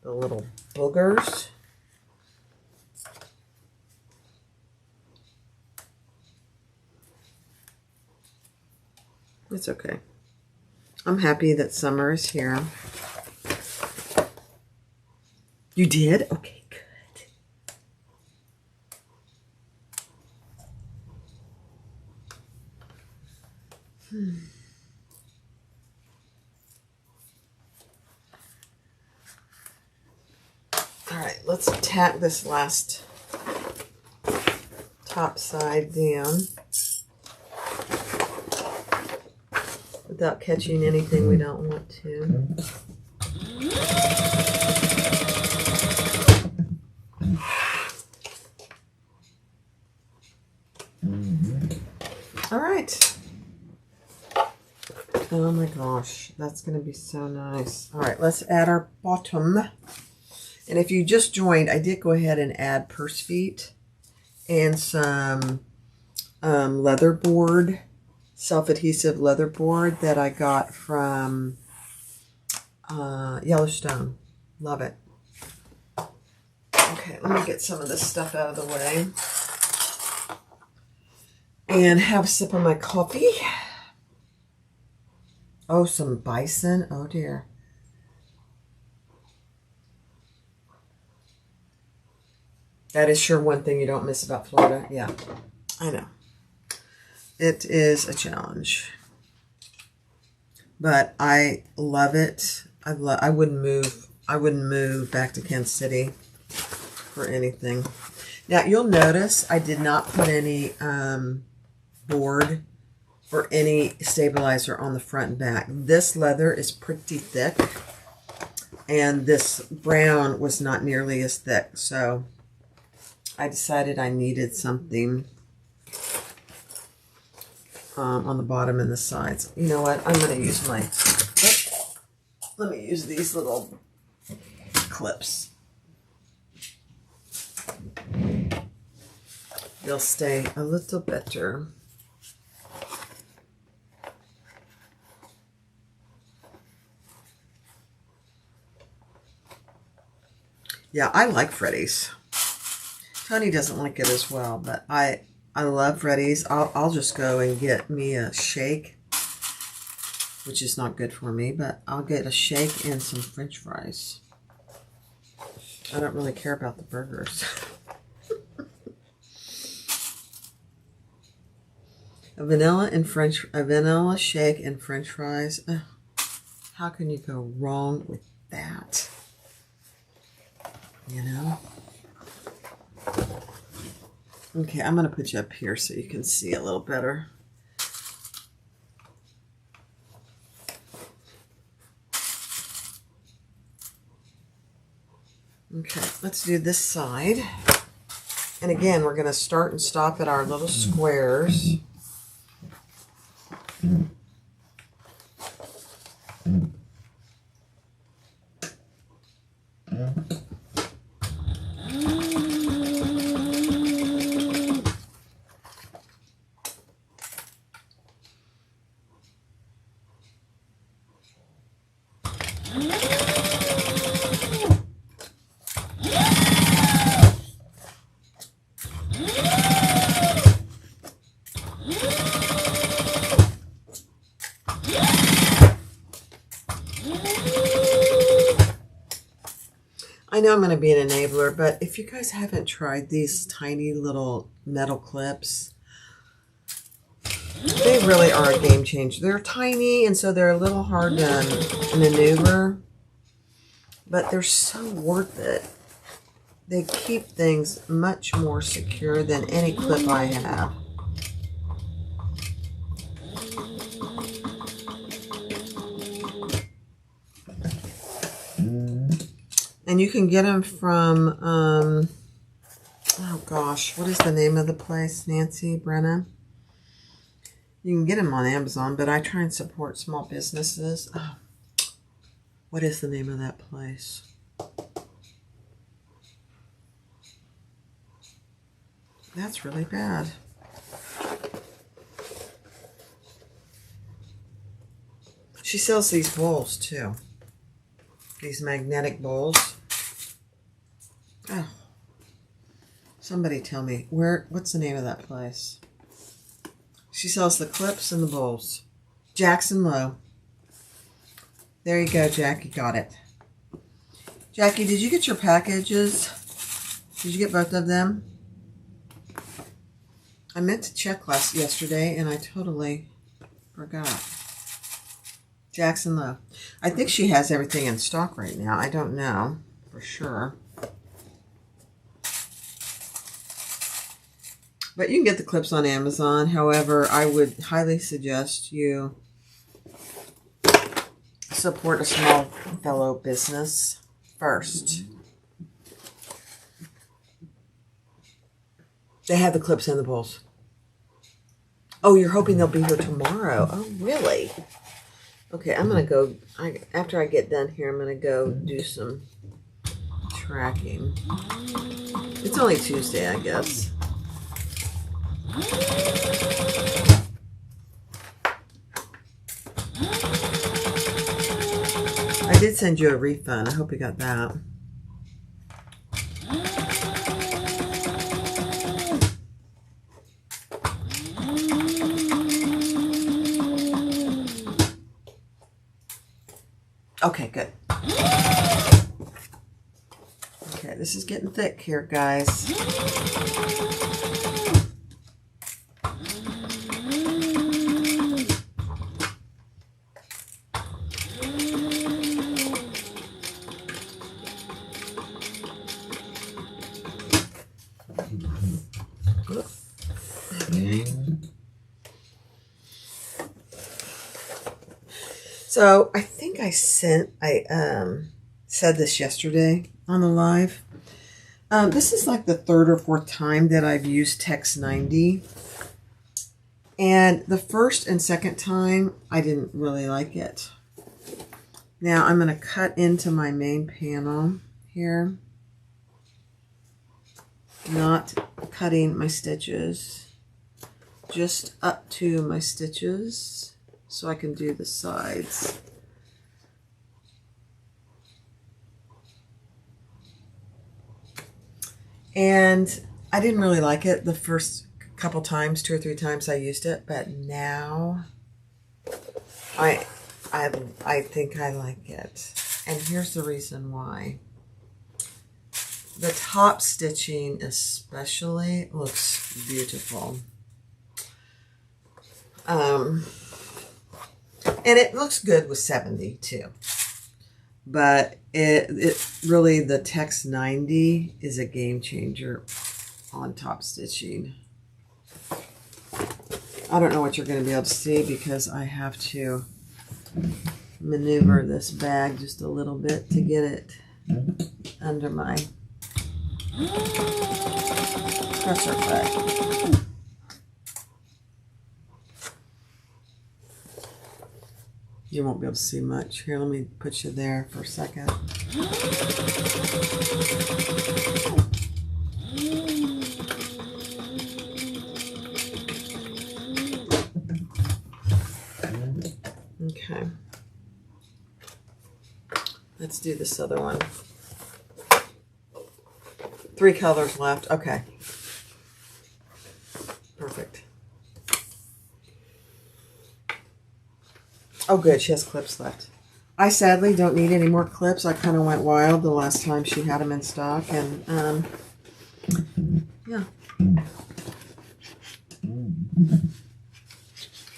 The little boogers. It's okay. I'm happy that summer is here. You did? Okay, good. All right, let's tack this last top side down without catching anything we don't want to. All right. Oh my gosh, that's going to be so nice. All right, let's add our bottom. And if you just joined, I did go ahead and add purse feet and some leather board, self-adhesive leather board that I got from Yellowstone. Love it. Okay, let me get some of this stuff out of the way and have a sip of my coffee. Oh, some bison. Oh, dear. That is sure one thing you don't miss about Florida. Yeah, I know. It is a challenge. But I love it. I wouldn't move back to Kansas City for anything. Now, you'll notice I did not put any board or any stabilizer on the front and back. This leather is pretty thick, and this brown was not nearly as thick, so I decided I needed something on the bottom and the sides. You know what? I'm going to use let me use these little clips. They'll stay a little better. Yeah, I like Freddy's. Tony doesn't like it as well, but I love Freddy's. I'll just go and get me a shake, which is not good for me, but I'll get a shake and some French fries. I don't really care about the burgers. A vanilla shake and French fries. How can you go wrong with that? You know? Okay, I'm going to put you up here so you can see a little better. Okay, let's do this side. And again, we're going to start and stop at our little squares. I know I'm going to be an enabler, but if you guys haven't tried these tiny little metal clips, they really are a game changer. They're tiny, and so they're a little hard to maneuver, but they're so worth it. They keep things much more secure than any clip I have. And you can get them from, oh gosh, what is the name of the place, Nancy, Brenna? You can get them on Amazon, but I try and support small businesses. Oh, what is the name of that place? That's really bad. She sells these bowls too. These magnetic bowls. Oh, somebody tell me, what's the name of that place? She sells the clips and the bowls. Jackson Low. There you go, Jackie, got it. Jackie, did you get your packages? Did you get both of them? I meant to check yesterday and I totally forgot. Jackson Low. I think she has everything in stock right now. I don't know for sure. But you can get the clips on Amazon. However, I would highly suggest you support a small fellow business first. They have the clips and the bowls. Oh, you're hoping they'll be here tomorrow. Oh, really? Okay, I'm going to go, after I get done here, I'm going to go do some tracking. It's only Tuesday, I guess. I did send you a refund. I hope you got that. Okay, good. Okay, this is getting thick here, guys. So I think I said this yesterday on the live. This is like the third or fourth time that I've used Text 90. And the first and second time, I didn't really like it. Now I'm going to cut into my main panel here. Not cutting my stitches. Just up to my stitches. So I can do the sides. And I didn't really like it the first couple times, 2 or 3 times I used it, but now I think I like it. And here's the reason why. The top stitching especially looks beautiful. And it looks good with 70 too. But it really, the Text 90 is a game changer. on top stitching. I don't know what you're going to be able to see because I have to maneuver this bag just a little bit to get it under my dresser bag. You won't be able to see much. Here, let me put you there for a second. Okay. Let's do this other one. 3 colors left. Okay. Perfect. Oh, good. She has clips left. I sadly don't need any more clips. I kind of went wild the last time she had them in stock. And, yeah.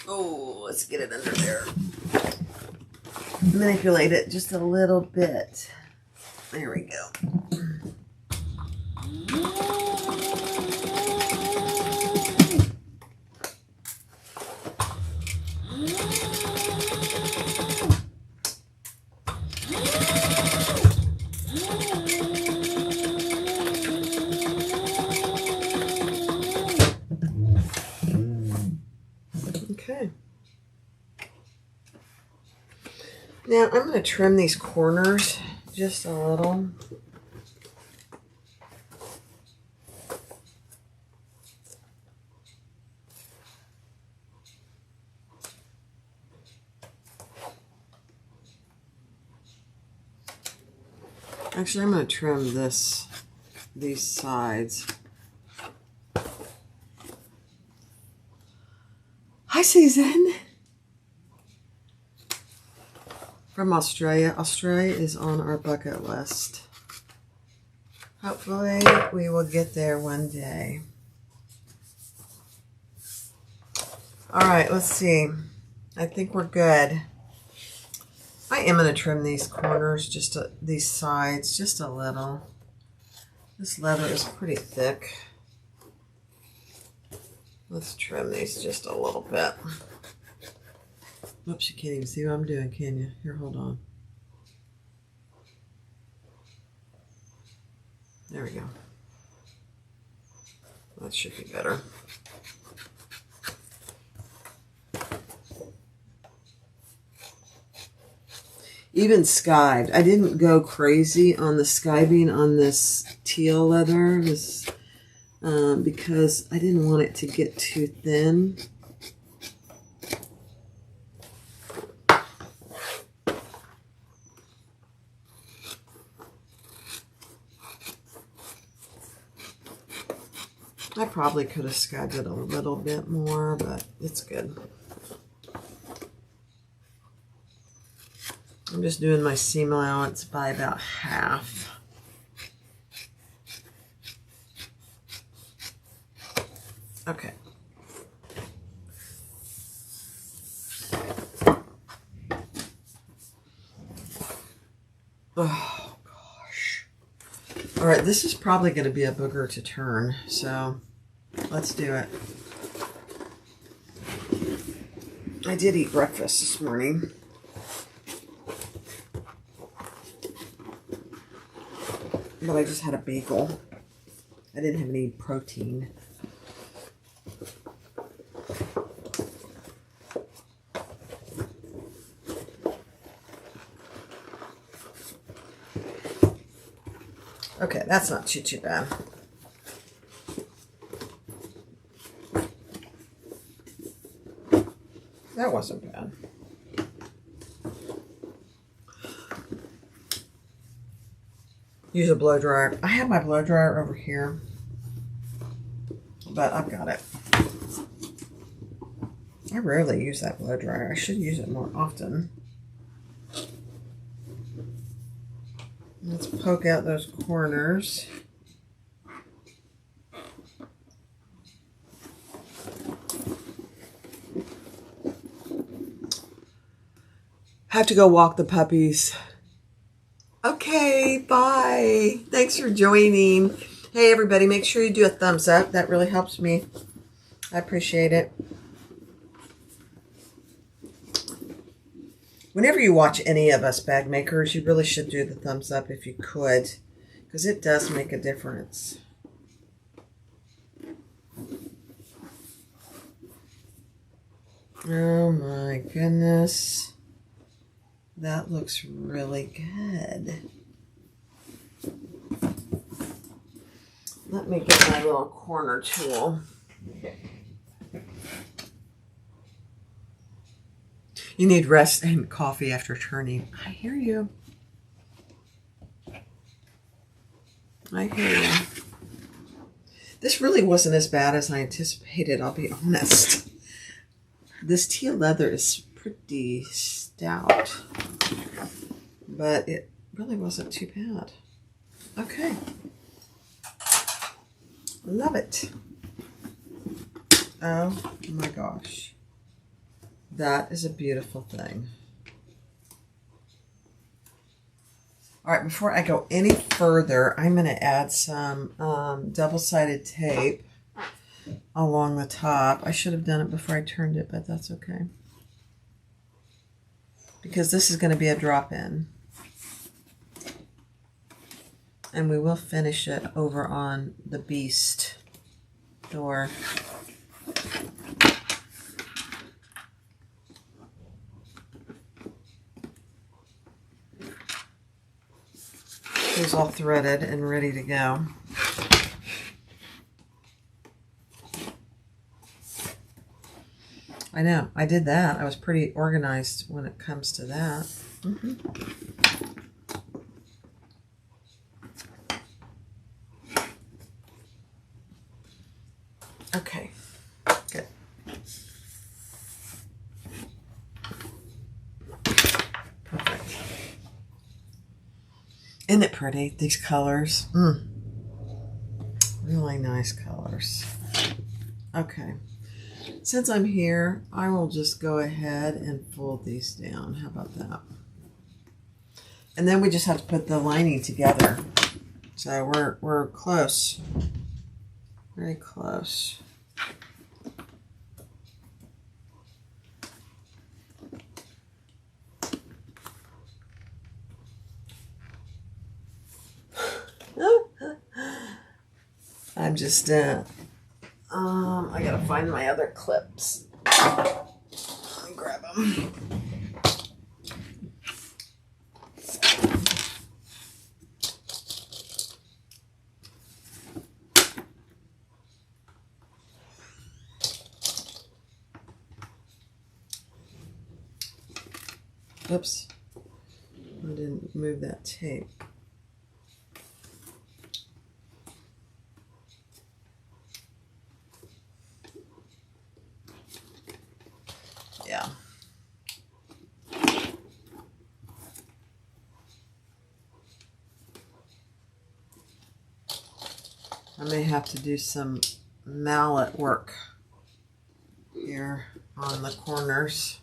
Oh, let's get it under there. Manipulate it just a little bit. There we go. Okay. Now I'm going to trim these corners just a little. Actually, I'm going to trim these sides. Hi, Susan. From Australia. Australia is on our bucket list. Hopefully, we will get there one day. All right, let's see. I think we're good. I am going to trim these corners, these sides, just a little. This leather is pretty thick. Let's trim these just a little bit. Oops, you can't even see what I'm doing, can you? Here, hold on. There we go. That should be better. Even skived. I didn't go crazy on the skiving on this teal leather because I didn't want it to get too thin. I probably could have skived it a little bit more, but it's good. I'm just doing my seam allowance by about half. Okay. Oh, gosh. All right, this is probably going to be a booger to turn, so let's do it. I did eat breakfast this morning. But I just had a bagel. I didn't have any protein. Okay, that's not too bad. That wasn't bad. Use a blow dryer. I have my blow dryer over here, but I've got it. I rarely use that blow dryer. I should use it more often. Let's poke out those corners. Have to go walk the puppies. Okay, bye. Thanks for joining. Hey, everybody, make sure you do a thumbs up. That really helps me. I appreciate it. Whenever you watch any of us bag makers, you really should do the thumbs up if you could, because it does make a difference. Oh my goodness. That looks really good. Let me get my little corner tool. You need rest and coffee after turning. I hear you. I hear you. This really wasn't as bad as I anticipated, I'll be honest. This teal leather is pretty stout, but it really wasn't too bad. Okay. Love it. Oh my gosh. That is a beautiful thing. All right, before I go any further, I'm going to add some double-sided tape along the top. I should have done it before I turned it, but that's okay. Because this is going to be a drop-in. And we will finish it over on the Beast door. It's all threaded and ready to go. I know, I did that. I was pretty organized when it comes to that. Okay, good. Perfect. Isn't it pretty, these colors? Really nice colors. Okay. Since I'm here, I will just go ahead and fold these down. How about that? And then we just have to put the lining together. So we're close. Very close. I'm just I gotta find my other clips. Let me grab them. Oops, I didn't move that tape. Yeah. I may have to do some mallet work here on the corners.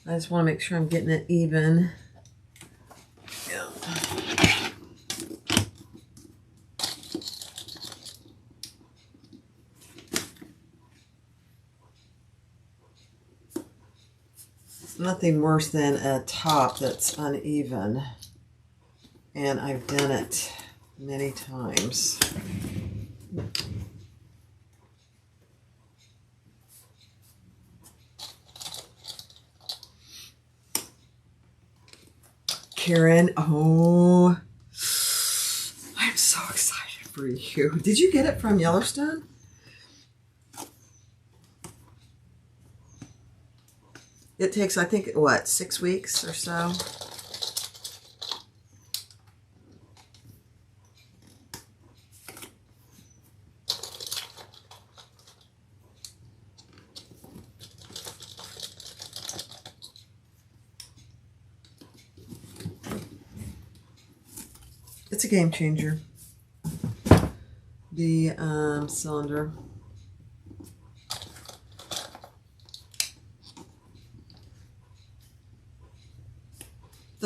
I just want to make sure I'm getting it even. Yeah. Nothing worse than a top that's uneven, and I've done it many times. Karen, oh, I'm so excited for you. Did you get it from Yellowstone? It takes, I think, what, 6 weeks or so? It's a game changer. The cylinder.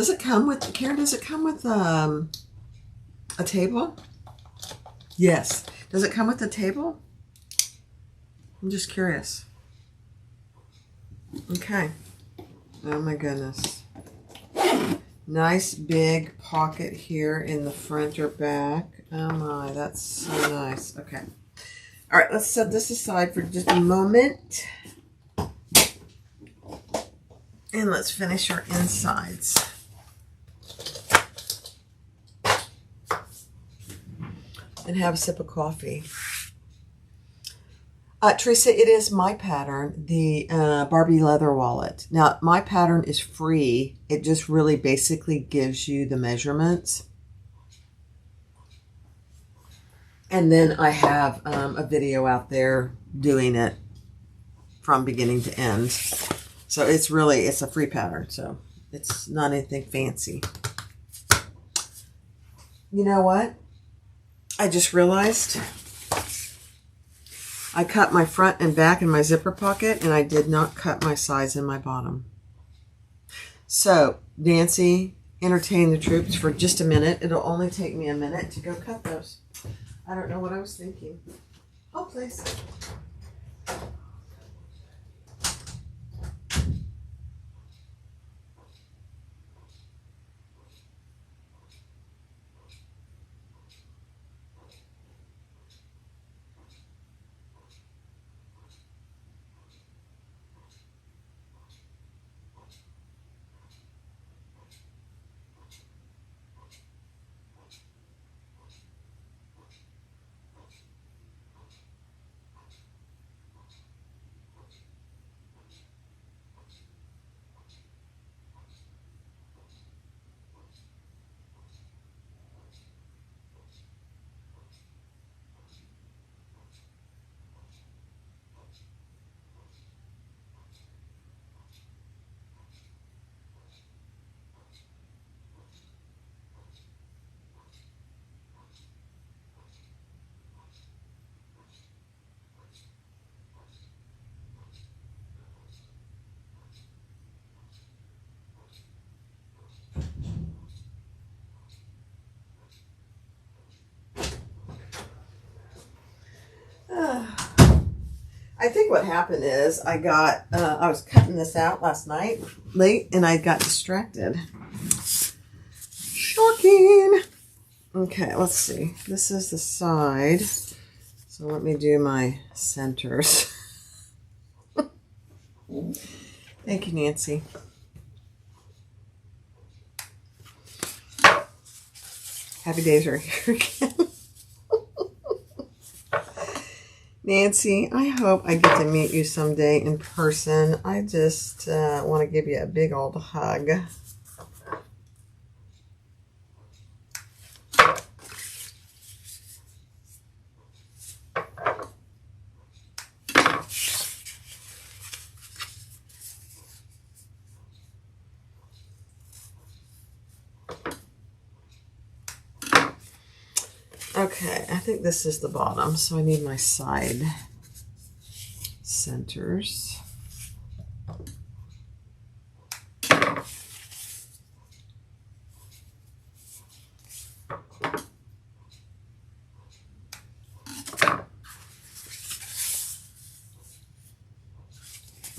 Does it come with, Karen, does it come with a table? Yes. Does it come with a table? I'm just curious. Okay. Oh my goodness. Nice big pocket here in the front or back. Oh my, that's so nice. Okay. All right, let's set this aside for just a moment. And let's finish our insides. And have a sip of coffee. Teresa, it is my pattern, the Barbie leather wallet. Now, my pattern is free. It just really basically gives you the measurements. And then I have a video out there doing it from beginning to end. So it's a free pattern. So it's not anything fancy. You know what? I just realized I cut my front and back in my zipper pocket, and I did not cut my sides in my bottom. So, Nancy, entertain the troops for just a minute. It'll only take me a minute to go cut those. I don't know what I was thinking. Oh, please. I think what happened is I was cutting this out last night late and I got distracted. Shocking. Okay, let's see. This is the side. So let me do my centers. Thank you, Nancy. Happy days are here again. Nancy, I hope I get to meet you someday in person. I just want to give you a big old hug. Okay, I think this is the bottom, so I need my side centers.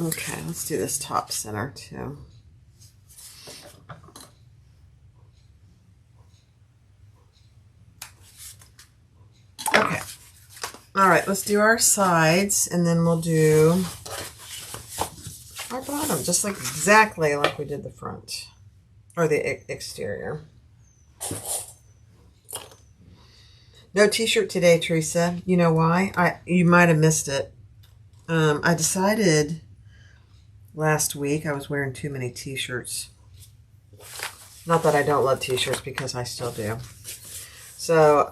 Okay, let's do this top center too. Okay. All right, let's do our sides, and then we'll do our bottom, just like exactly like we did the front, or the exterior. No t-shirt today, Teresa. You know why? You might have missed it. I decided last week I was wearing too many t-shirts. Not that I don't love t-shirts, because I still do. So,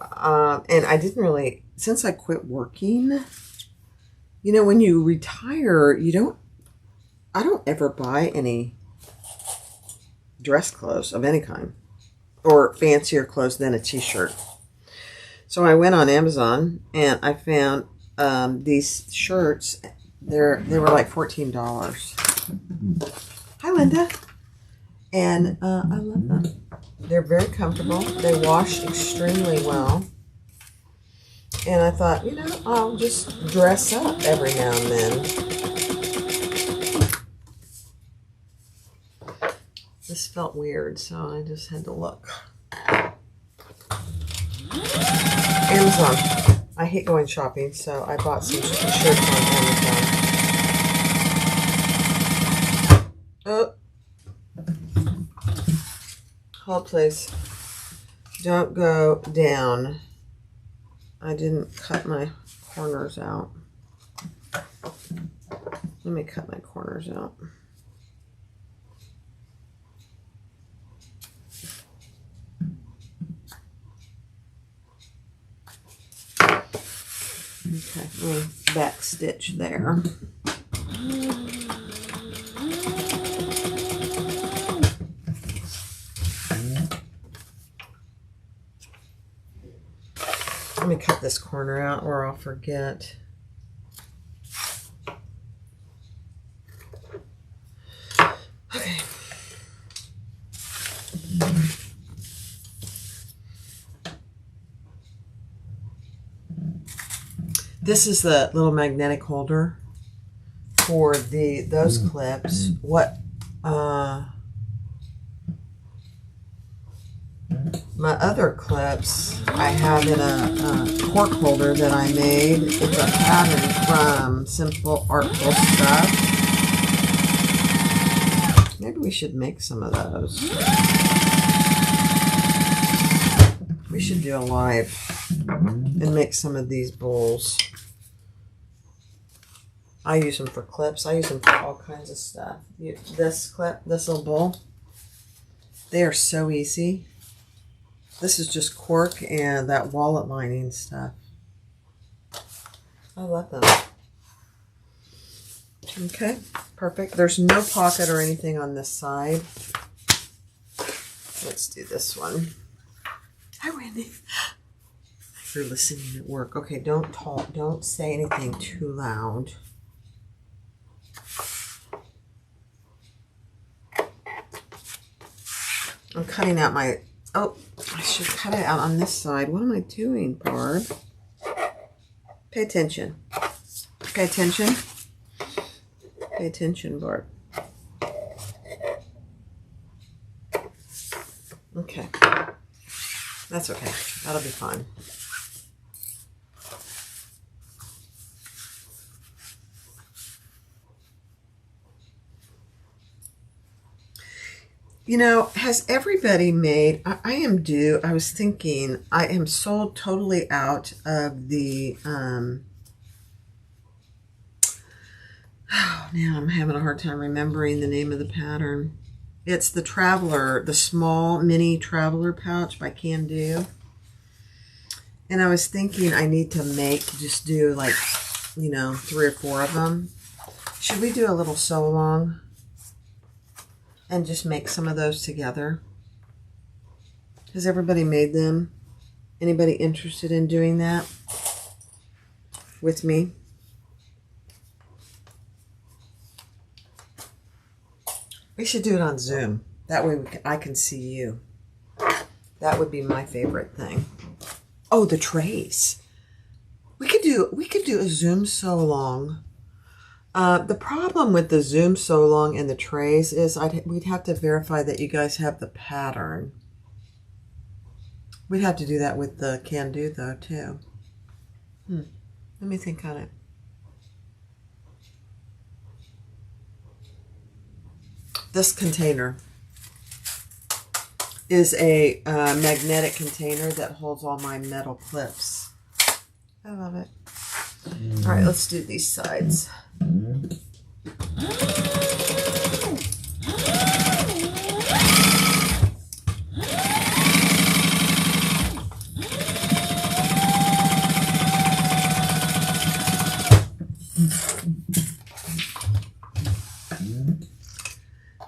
and I didn't really, since I quit working, you know, when you retire, I don't ever buy any dress clothes of any kind, or fancier clothes than a t-shirt. So I went on Amazon and I found these shirts. They were like $14. Hi, Linda. And I love them. They're very comfortable. They wash extremely well. And I thought, you know, I'll just dress up every now and then. This felt weird, so I just had to look. Amazon. I hate going shopping, so I bought some shirts on Amazon. Oh. Hold, please. Don't go down. I didn't cut my corners out. Let me cut my corners out. Okay, let me back stitch there. Let me cut this corner out or I'll forget. Okay. This is the little magnetic holder for those clips. What my other clips I have in a cork holder that I made. It's a pattern from Simple Artful Stuff. Maybe we should make some of those. We should do a live and make some of these bowls. I use them for clips. I use them for all kinds of stuff. This clip, this little bowl, they are so easy. This is just cork and that wallet lining stuff. I love them. Okay, perfect. There's no pocket or anything on this side. Let's do this one. Hi, Randy. You're listening at work. Okay, don't talk. Don't say anything too loud. I'm cutting out my... Oh, I should cut it out on this side. What am I doing, Barb? Pay attention. Pay attention. Pay attention, Barb. Okay. That's okay. That'll be fine. You know, has everybody made, I am due, I was thinking, I am sold totally out of the, oh, now I'm having a hard time remembering the name of the pattern. It's the Traveler, the small mini Traveler pouch by Can Do. And I was thinking I need to just do like, you know, 3 or 4 of them. Should we do a little sew along? And just make some of those together. Has everybody made them? Anybody interested in doing that with me? We should do it on Zoom. That way I can see you. That would be my favorite thing. Oh, the trays. We could do a Zoom sew along. The problem with the Zoom sew along and the trays is we'd have to verify that you guys have the pattern. We'd have to do that with the Can Do though too. Let me think on it. This container is a magnetic container that holds all my metal clips. I love it. All right, let's do these sides.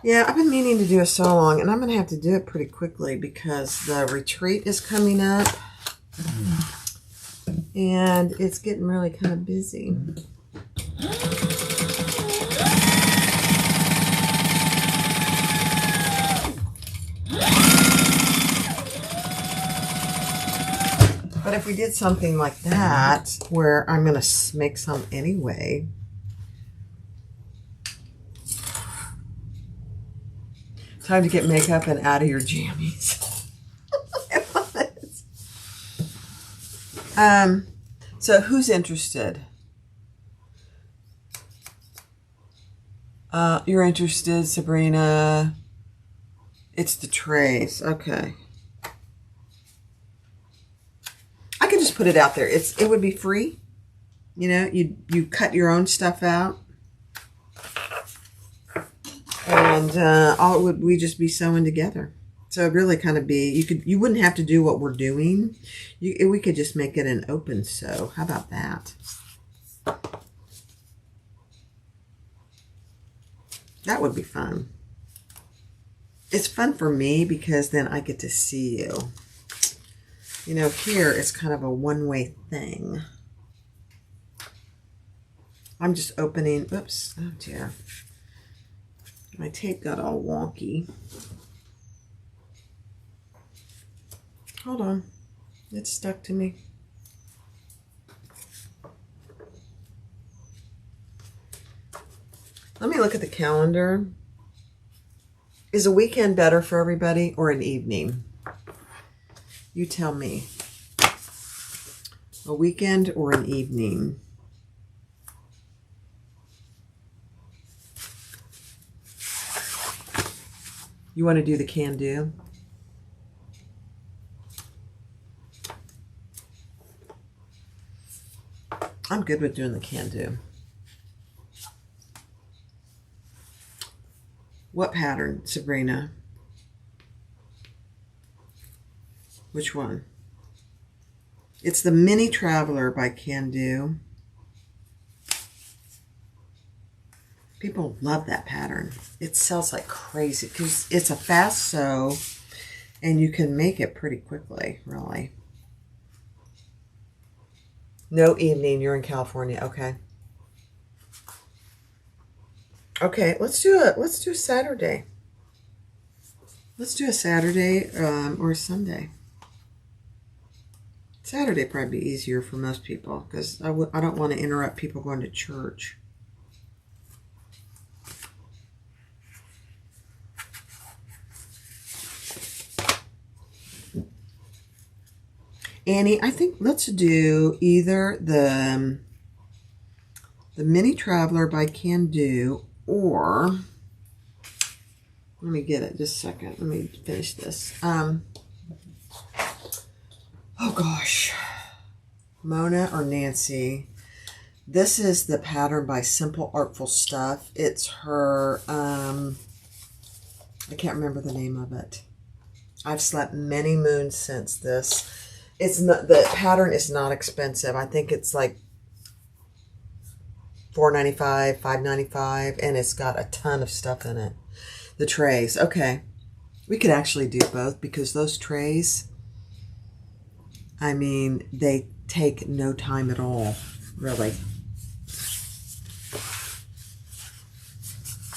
Yeah, I've been meaning to do a sew along, and I'm going to have to do it pretty quickly because the retreat is coming up, and it's getting really kind of busy. But if we did something like that, where I'm going to make some anyway. Time to get makeup and out of your jammies. So who's interested? You're interested, Sabrina. It's the trays. Okay. I could just put it out there. It would be free. You know, you cut your own stuff out. And all it would we just be sewing together. So it really kind of be, you wouldn't have to do what we're doing. We could just make it an open sew. How about that? That would be fun. It's fun for me because then I get to see you. You know, here it's kind of a one-way thing. I'm just opening, oops, oh dear. My tape got all wonky. Hold on. It's stuck to me. Let me look at the calendar. Is a weekend better for everybody or an evening? You tell me. A weekend or an evening? You want to do the can-do? I'm good with doing the can-do. What pattern, Sabrina? Which one? It's the Mini Traveler by Can-Do. People love that pattern. It sells like crazy because it's a fast sew and you can make it pretty quickly, really. No evening, you're in California, okay. Okay, let's do a Saturday. Let's do a Saturday or a Sunday. Saturday probably be easier for most people because I don't want to interrupt people going to church. Annie, I think let's do either the Mini Traveler by Can-Do or, let me get it just a second. Let me finish this. Oh gosh. Mona or Nancy. This is the pattern by Simple Artful Stuff. It's her, I can't remember the name of it. I've slept many moons since this. It's not, the pattern is not expensive. I think it's like $4.95, $5.95, and it's got a ton of stuff in it. The trays, okay. We could actually do both because those trays, I mean, they take no time at all, really.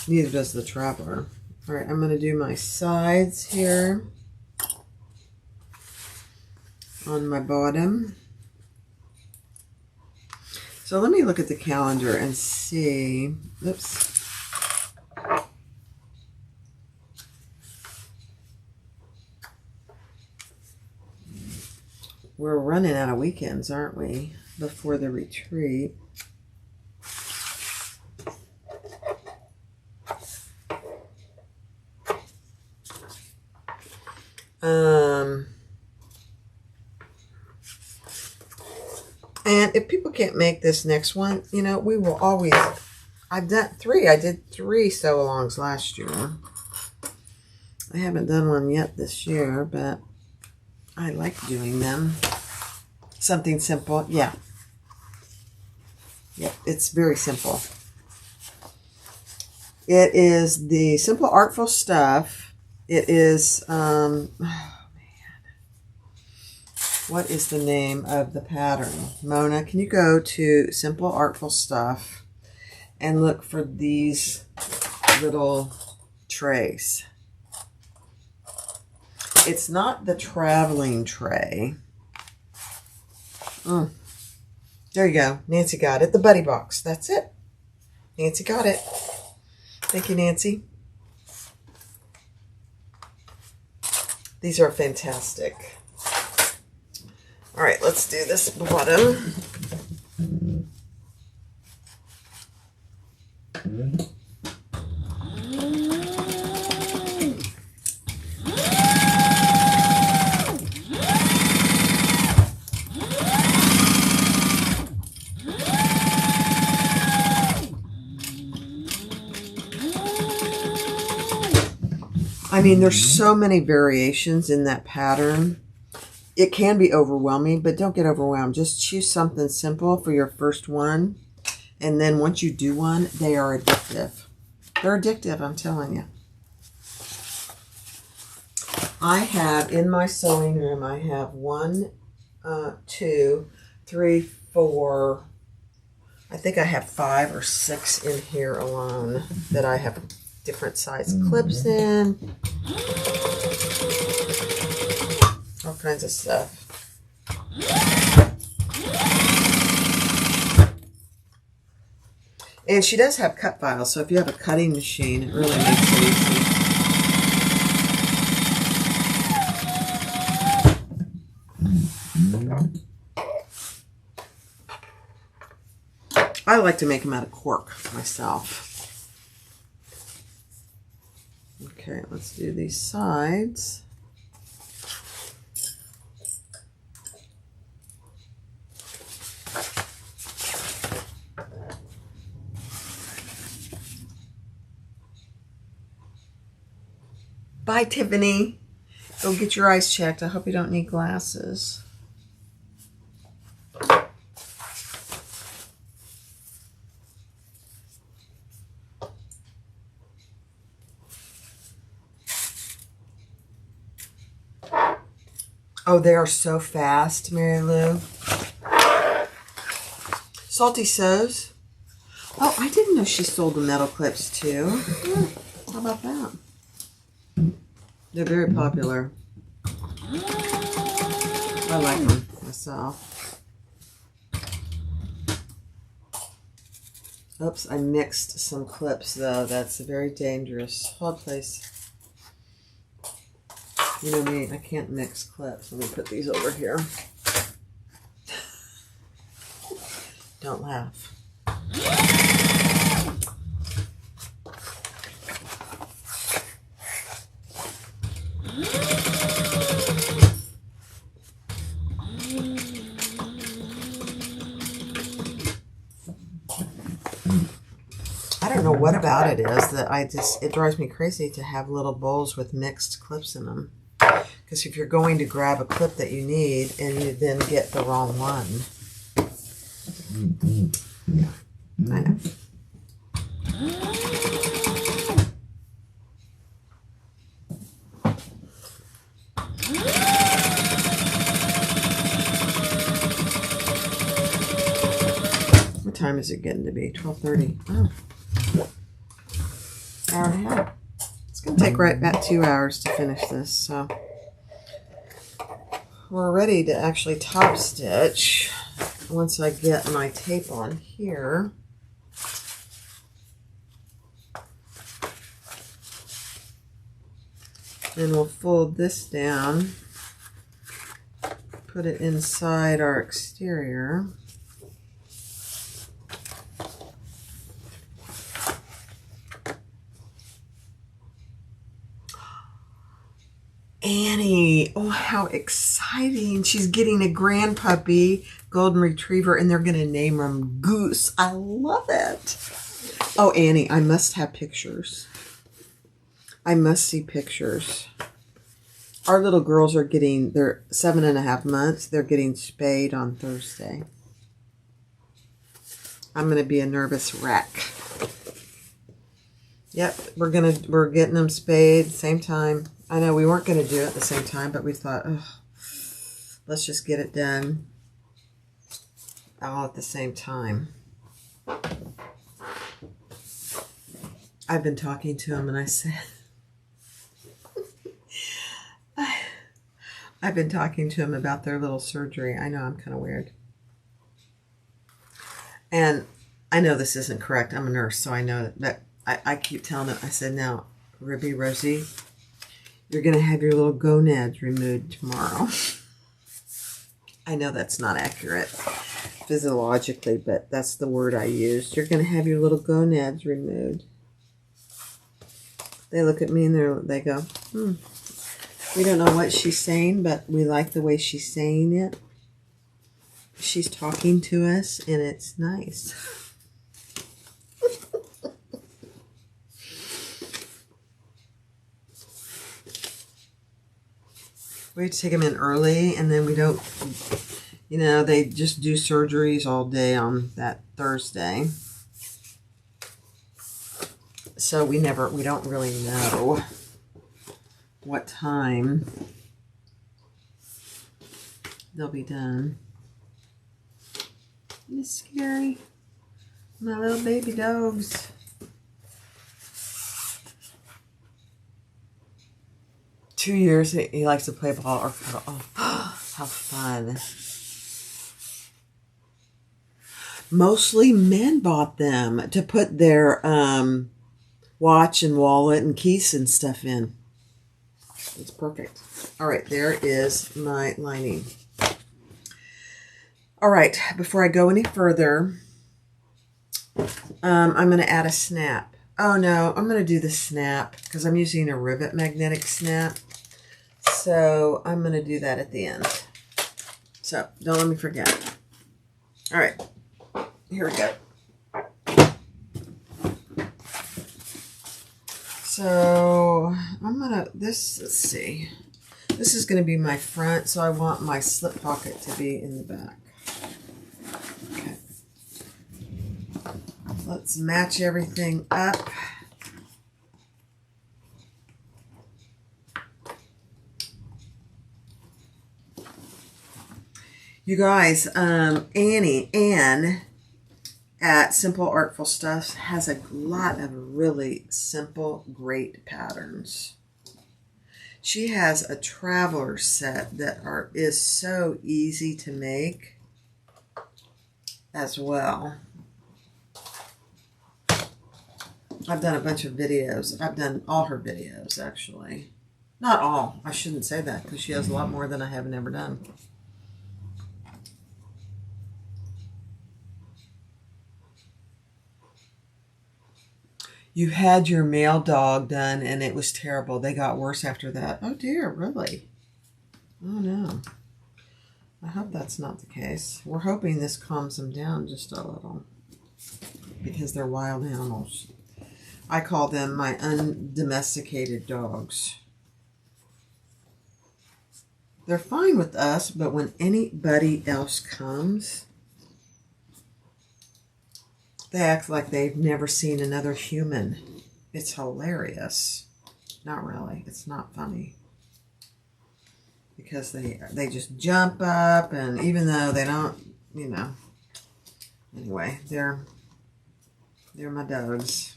Neither does the Traveler. All right, I'm going to do my sides here on my bottom. So let me look at the calendar and see. Oops. We're running out of weekends, aren't we? Before the retreat. And if people can't make this next one, you know, we will always, I've done 3. I did 3 sew-alongs last year. I haven't done one yet this year, but I like doing them. Something simple, yeah. Yep, it's very simple. It is the Simple Artful Stuff. It is, oh man. What is the name of the pattern? Mona, can you go to Simple Artful Stuff and look for these little trays? It's not the traveling tray. There you go. Nancy got it. The buddy box. That's it. Nancy got it. Thank you, Nancy. These are fantastic. All right, let's do this bottom. I mean, there's so many variations in that pattern. It can be overwhelming, but don't get overwhelmed. Just choose something simple for your first one. And then once you do one, they are addictive. They're addictive, I'm telling you. I have, in my sewing room, I have 1, 2, 3, 4, I think I have 5 or 6 in here alone that I have different size clips in. All kinds of stuff. And she does have cut files, so if you have a cutting machine, it really makes it easy. I like to make them out of cork myself. Okay, let's do these sides. Bye, Tiffany. Go get your eyes checked. I hope you don't need glasses. Oh, they are so fast, Mary Lou. Salty Sews. Oh, I didn't know she sold the metal clips too. Yeah, how about that? They're very popular. I like them myself. Oops, I mixed some clips though. That's very dangerous. Hold please. You know me, I can't mix clips. Let me put these over here. Don't laugh. I don't know what about it is that it drives me crazy to have little bowls with mixed clips in them. Because if you're going to grab a clip that you need and you then get the wrong one. Yeah, I know. What time is it getting to be? 12:30. Oh. Hour and a half. It's going to take right about 2 hours to finish this, so we're ready to actually top stitch once I get my tape on here. Then we'll fold this down, put it inside our exterior. Annie, oh, how exciting. She's getting a grand puppy, golden retriever, and they're going to name him Goose. I love it. Oh, Annie, I must have pictures. I must see pictures. Our little girls are getting, they're 7.5 months. They're getting spayed on Thursday. I'm going to be a nervous wreck. Yep, we're getting them spayed same time. I know we weren't going to do it at the same time, but we thought, let's just get it done all at the same time. I've been talking to him and I said, I've been talking to him about their little surgery. I know I'm kind of weird. And I know this isn't correct. I'm a nurse, so I know that. But I keep telling them, I said, now, Ruby, Rosie, you're going to have your little gonads removed tomorrow. I know that's not accurate physiologically, but that's the word I used. You're going to have your little gonads removed. They look at me and they go, we don't know what she's saying, but we like the way she's saying it. She's talking to us, and it's nice. We have to take them in early, and then we don't, you know, they just do surgeries all day on that Thursday. So we don't really know what time they'll be done. It's scary. My little baby dogs. Two years, he likes to play ball or cuddle. Oh, how fun. Mostly men bought them to put their watch and wallet and keys and stuff in. It's perfect. All right, there is my lining. All right, before I go any further, I'm going to add a snap. Oh no, I'm going to do the snap because I'm using a rivet magnetic snap. So I'm going to do that at the end. So don't let me forget. All right, here we go. So I'm going to, let's see. This is going to be my front, so I want my slip pocket to be in the back. Okay. Let's match everything up. You guys, Anne at Simple Artful Stuff has a lot of really simple, great patterns. She has a traveler set that is so easy to make as well. I've done a bunch of videos. I've done all her videos, actually. Not all. I shouldn't say that because she has a lot more than I haven't ever done. You had your male dog done and it was terrible. They got worse after that. Oh dear, really? Oh no. I hope that's not the case. We're hoping this calms them down just a little because they're wild animals. I call them my undomesticated dogs. They're fine with us, but when anybody else comes, they act like they've never seen another human. It's hilarious. Not really. It's not funny. Because they just jump up, and even though they don't, you know. Anyway, they're my dogs.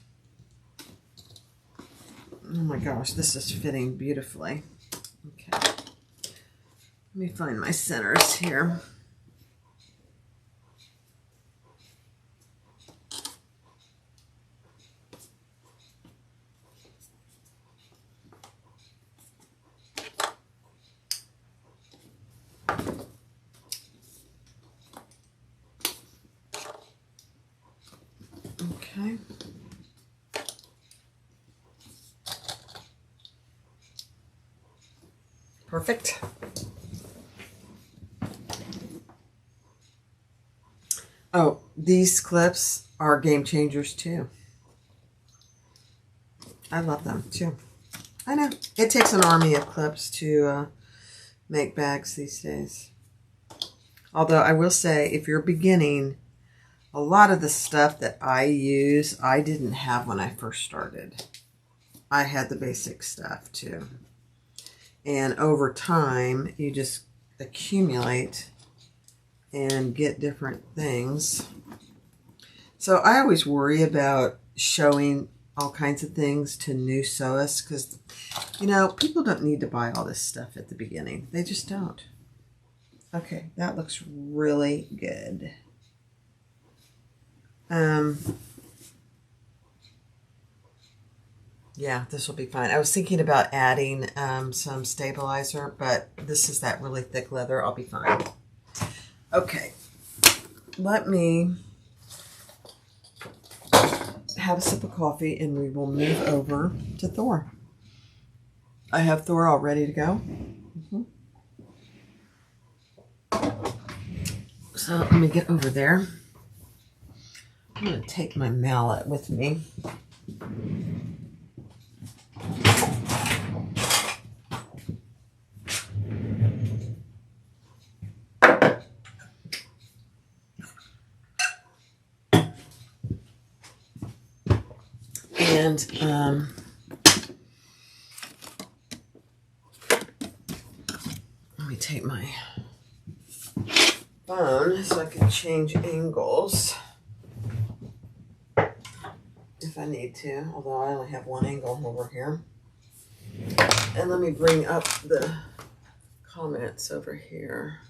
Oh my gosh, this is fitting beautifully. Okay. Let me find my centers here. Okay. Perfect. Oh, these clips are game changers too. I love them too. I know. It takes an army of clips to make bags these days. Although I will say, if you're beginning, a lot of the stuff that I use, I didn't have when I first started. I had the basic stuff too. And over time, you just accumulate and get different things. So I always worry about showing all kinds of things to new sewists because, you know, people don't need to buy all this stuff at the beginning. They just don't. Okay, that looks really good. Yeah, this will be fine. I was thinking about adding some stabilizer, but this is that really thick leather. I'll be fine. Okay, let me have a sip of coffee and we will move over to Thor. I have Thor all ready to go. So let me get over there. I'm going to take my mallet with me. And let me take my phone so I can change angles if I need to, although I only have one angle over here. And let me bring up the comments over here.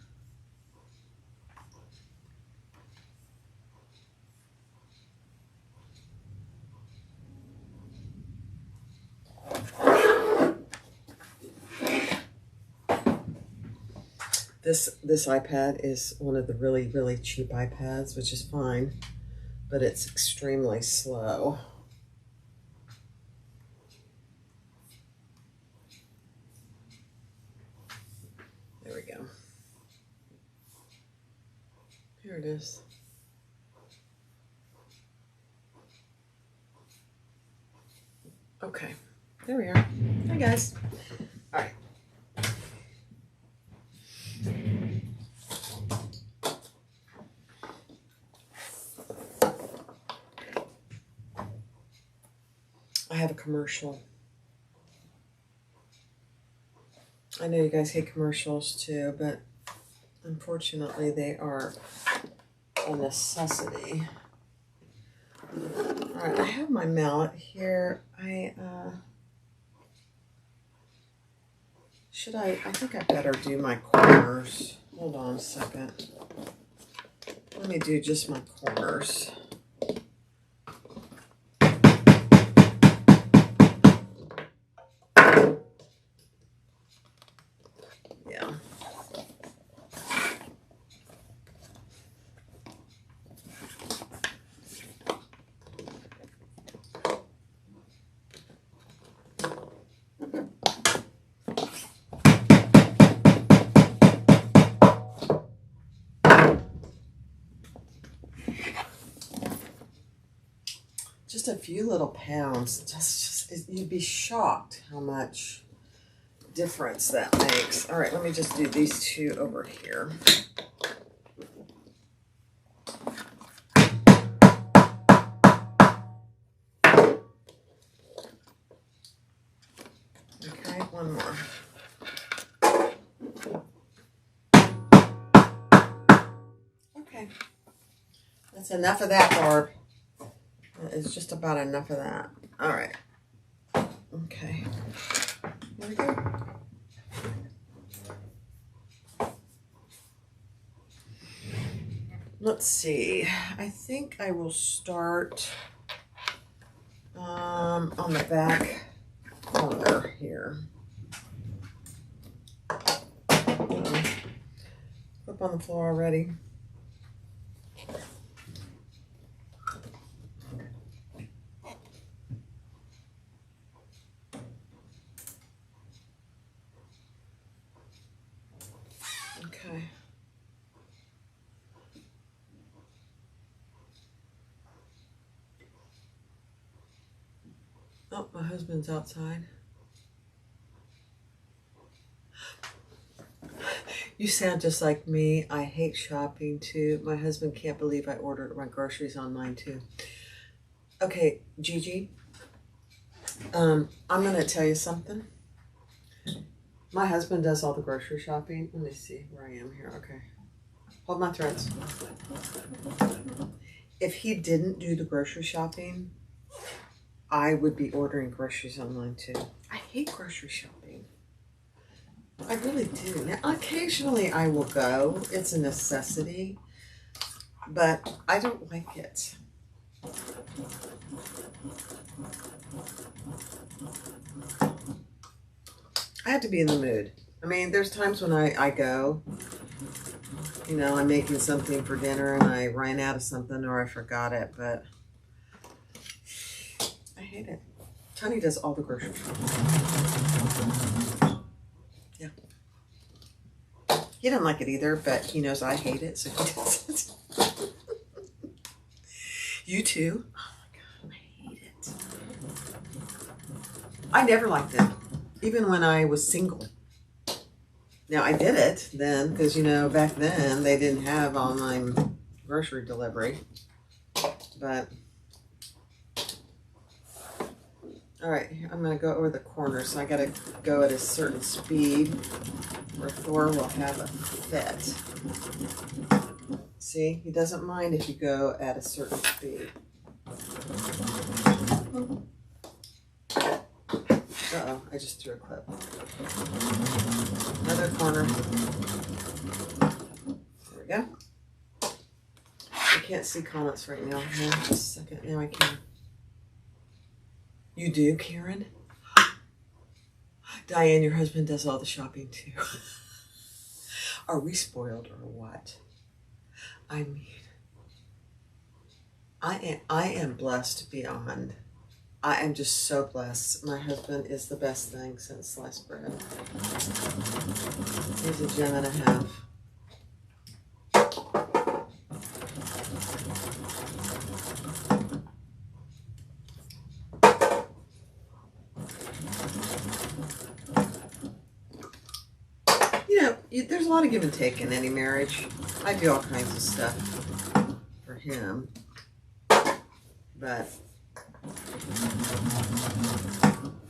This iPad is one of the really, really cheap iPads, which is fine, but it's extremely slow. There we go. Here it is. Okay, there we are. Hi guys. All right. I have a commercial. I know you guys hate commercials too, but unfortunately they are a necessity. All right, I have my mallet here. I think I better do my corners. Hold on a second. Let me do just my corners. Yeah. Just a few little pounds. You'd be shocked how much difference that makes. All right, let me just do these two over here. Okay, one more. Okay, that's enough of that, Barb. It's just about enough of that. All right. Okay. There we go. Let's see. I think I will start on the back corner here. Flip on the floor already. Okay. Oh, my husband's outside. You sound just like me. I hate shopping too. My husband can't believe I ordered my groceries online too. Okay, Gigi, I'm going to tell you something. My husband does all the grocery shopping. Let me see where I am here. Okay. Hold my threads. If he didn't do the grocery shopping, I would be ordering groceries online too. I hate grocery shopping. I really do. Now, occasionally I will go. It's a necessity. But I don't like it. I have to be in the mood. I mean, there's times when I go, you know, I'm making something for dinner and I ran out of something or I forgot it, but I hate it. Tony does all the grocery shopping. Yeah. He doesn't like it either, but he knows I hate it, so he does it. You too? Oh my God, I hate it. I never liked it, even when I was single. Now, I did it then, because, you know, back then they didn't have online grocery delivery. But, all right, I'm going to go over the corner, so I got to go at a certain speed where Thor will have a fit. See, he doesn't mind if you go at a certain speed. Uh-oh, I just threw a clip. Another corner. There we go. I can't see comments right now. No, just a second. Now I can. You do, Karen? Diane, your husband does all the shopping too. Are we spoiled or what? I mean, I am blessed beyond. I am just so blessed. My husband is the best thing since sliced bread. He's a gem and a half. You know, there's a lot of give and take in any marriage. I do all kinds of stuff for him, but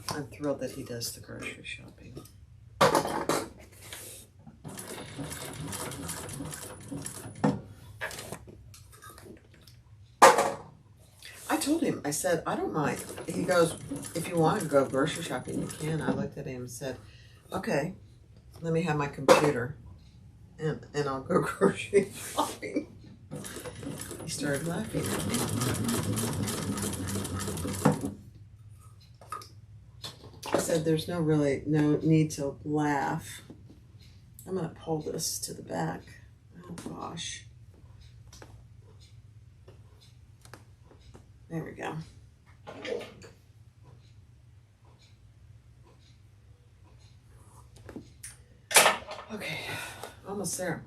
I'm thrilled that he does the grocery shopping. I told him, I said, I don't mind. He goes, if you want to go grocery shopping, you can. I looked at him and said, okay, let me have my computer and I'll go grocery shopping. He started laughing at me. I said, there's no need to laugh. I'm going to pull this to the back. Oh, gosh. There we go. Okay, almost there.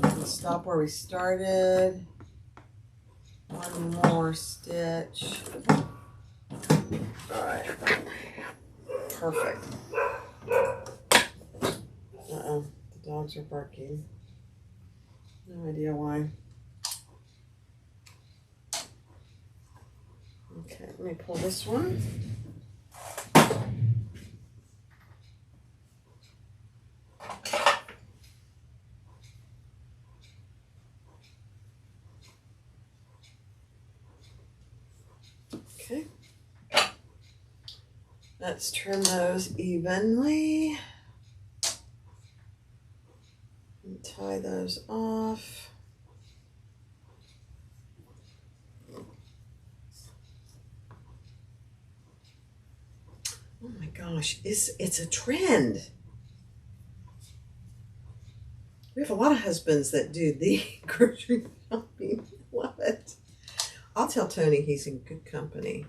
We'll stop where we started. One more stitch. All right. Perfect. Uh-oh, the dogs are barking. No idea why. Okay, let me pull this one. Okay. Let's trim those evenly. And tie those off. Oh my gosh, it's a trend. We have a lot of husbands that do the grocery shopping. Love it. I'll tell Tony he's in good company.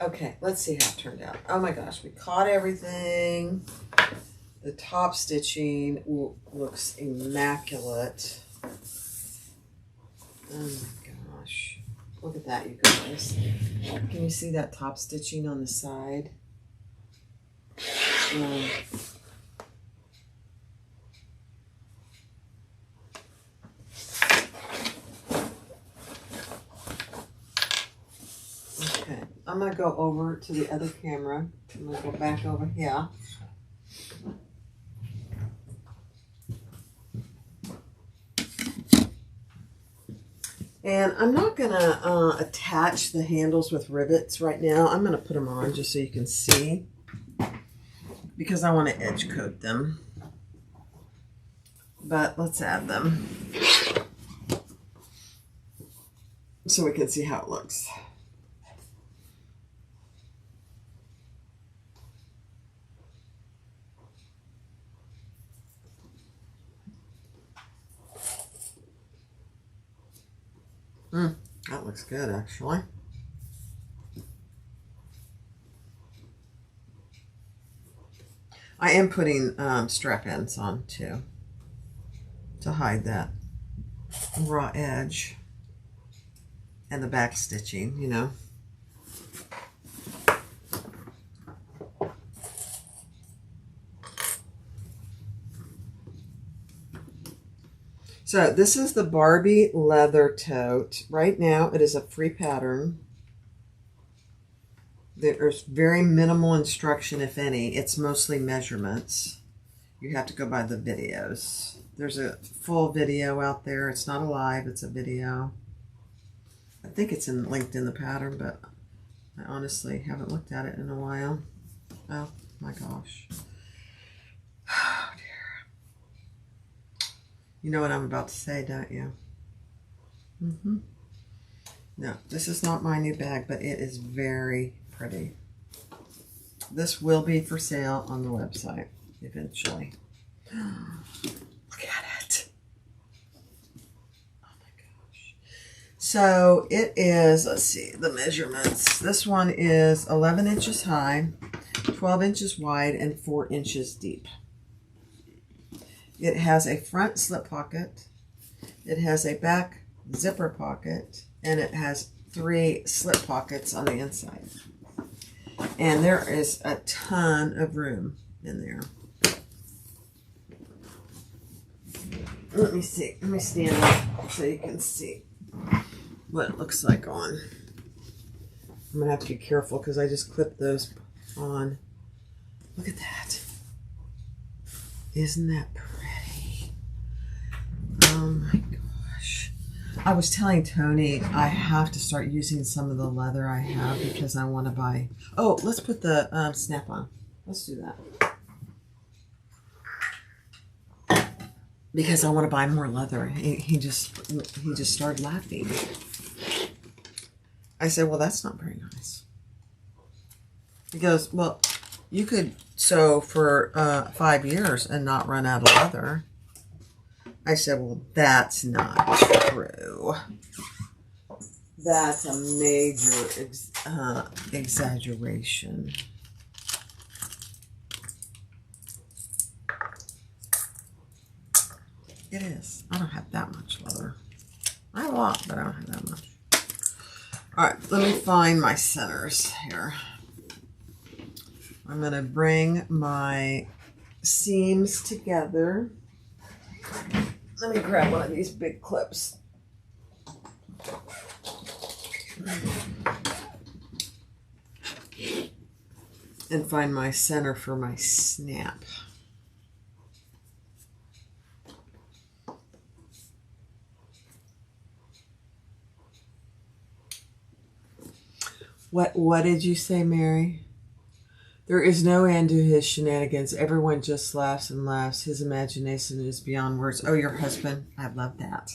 Okay, let's see how it turned out. Oh my gosh, we caught everything. The top stitching looks immaculate. Oh my gosh. Look at that, you guys. Can you see that top stitching on the side? Okay, I'm going to go over to the other camera. I'm going to go back over here. And I'm not going to attach the handles with rivets right now. I'm going to put them on just so you can see, because I want to edge coat them. But let's add them so we can see how it looks. That looks good, actually. I am putting strap ends on too to hide that raw edge and the back stitching, you know. So this is the Barbie leather tote. Right now it is a free pattern. There's very minimal instruction, if any. It's mostly measurements. You have to go by the videos. There's a full video out there. It's not a live, it's a video. I think it's linked in the pattern, but I honestly haven't looked at it in a while. Oh my gosh. Oh dear. You know what I'm about to say, don't you? No, this is not my new bag, but it is very pretty. This will be for sale on the website eventually. Look at it. Oh my gosh. So it is, let's see, the measurements. This one is 11 inches high, 12 inches wide, and 4 inches deep. It has a front slip pocket, it has a back zipper pocket, and it has 3 slip pockets on the inside. And there is a ton of room in there. Let me see. Let me stand up so you can see what it looks like on. I'm going to have to be careful because I just clipped those on. Look at that. Isn't that pretty? Oh my gosh. I was telling Tony I have to start using some of the leather I have because I want to buy... Oh, let's put the snap on. Let's do that. Because I want to buy more leather. He just started laughing. I said, well, that's not very nice. He goes, well, you could sew for 5 years and not run out of leather. I said, well, that's not true. That's a major exaggeration. It is. I don't have that much leather. I have a lot, but I don't have that much. All right, let me find my centers here. I'm going to bring my seams together. Let me grab one of these big clips. And find my center for my snap. What did you say, Mary? There is no end to his shenanigans. Everyone just laughs and laughs. His imagination is beyond words. Oh, your husband. I love that.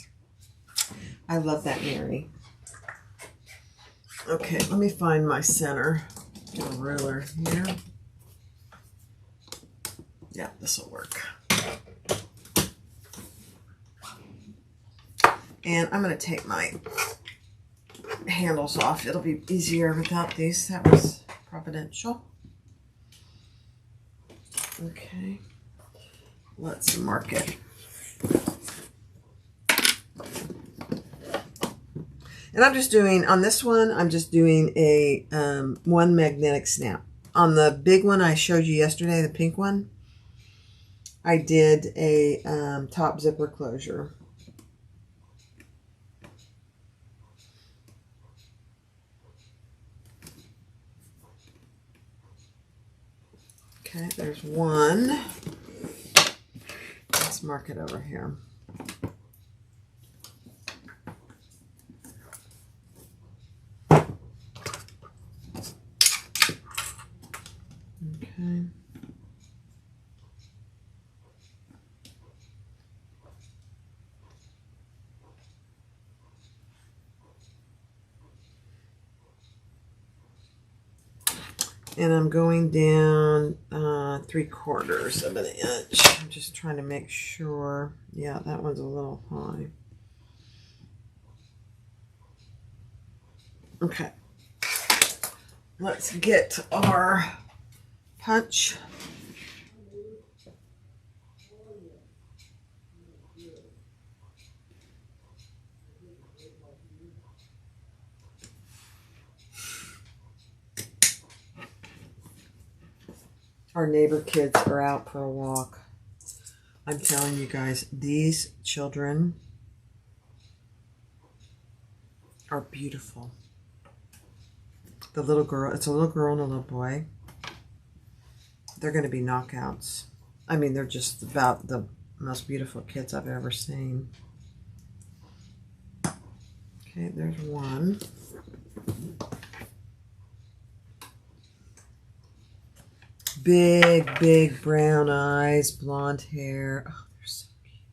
I love that, Mary. Okay, let me find my center. Get a ruler here. Yeah, this will work. And I'm going to take my handles off. It'll be easier without these. That was providential. Okay, let's mark it. And I'm just doing, on this one, I'm just doing a one magnetic snap. On the big one I showed you yesterday, the pink one, I did a top zipper closure. Okay, there's one. Let's mark it over here. Okay. And I'm going down 3/4 of an inch. I'm just trying to make sure. Yeah, that one's a little high. Okay. Let's get our punch. Our neighbor kids are out for a walk. I'm telling you guys, these children are beautiful. The little girl, it's a little girl and a little boy. They're going to be knockouts. I mean, they're just about the most beautiful kids I've ever seen. Okay, there's one. Big, big brown eyes, blonde hair. Oh, they're so cute.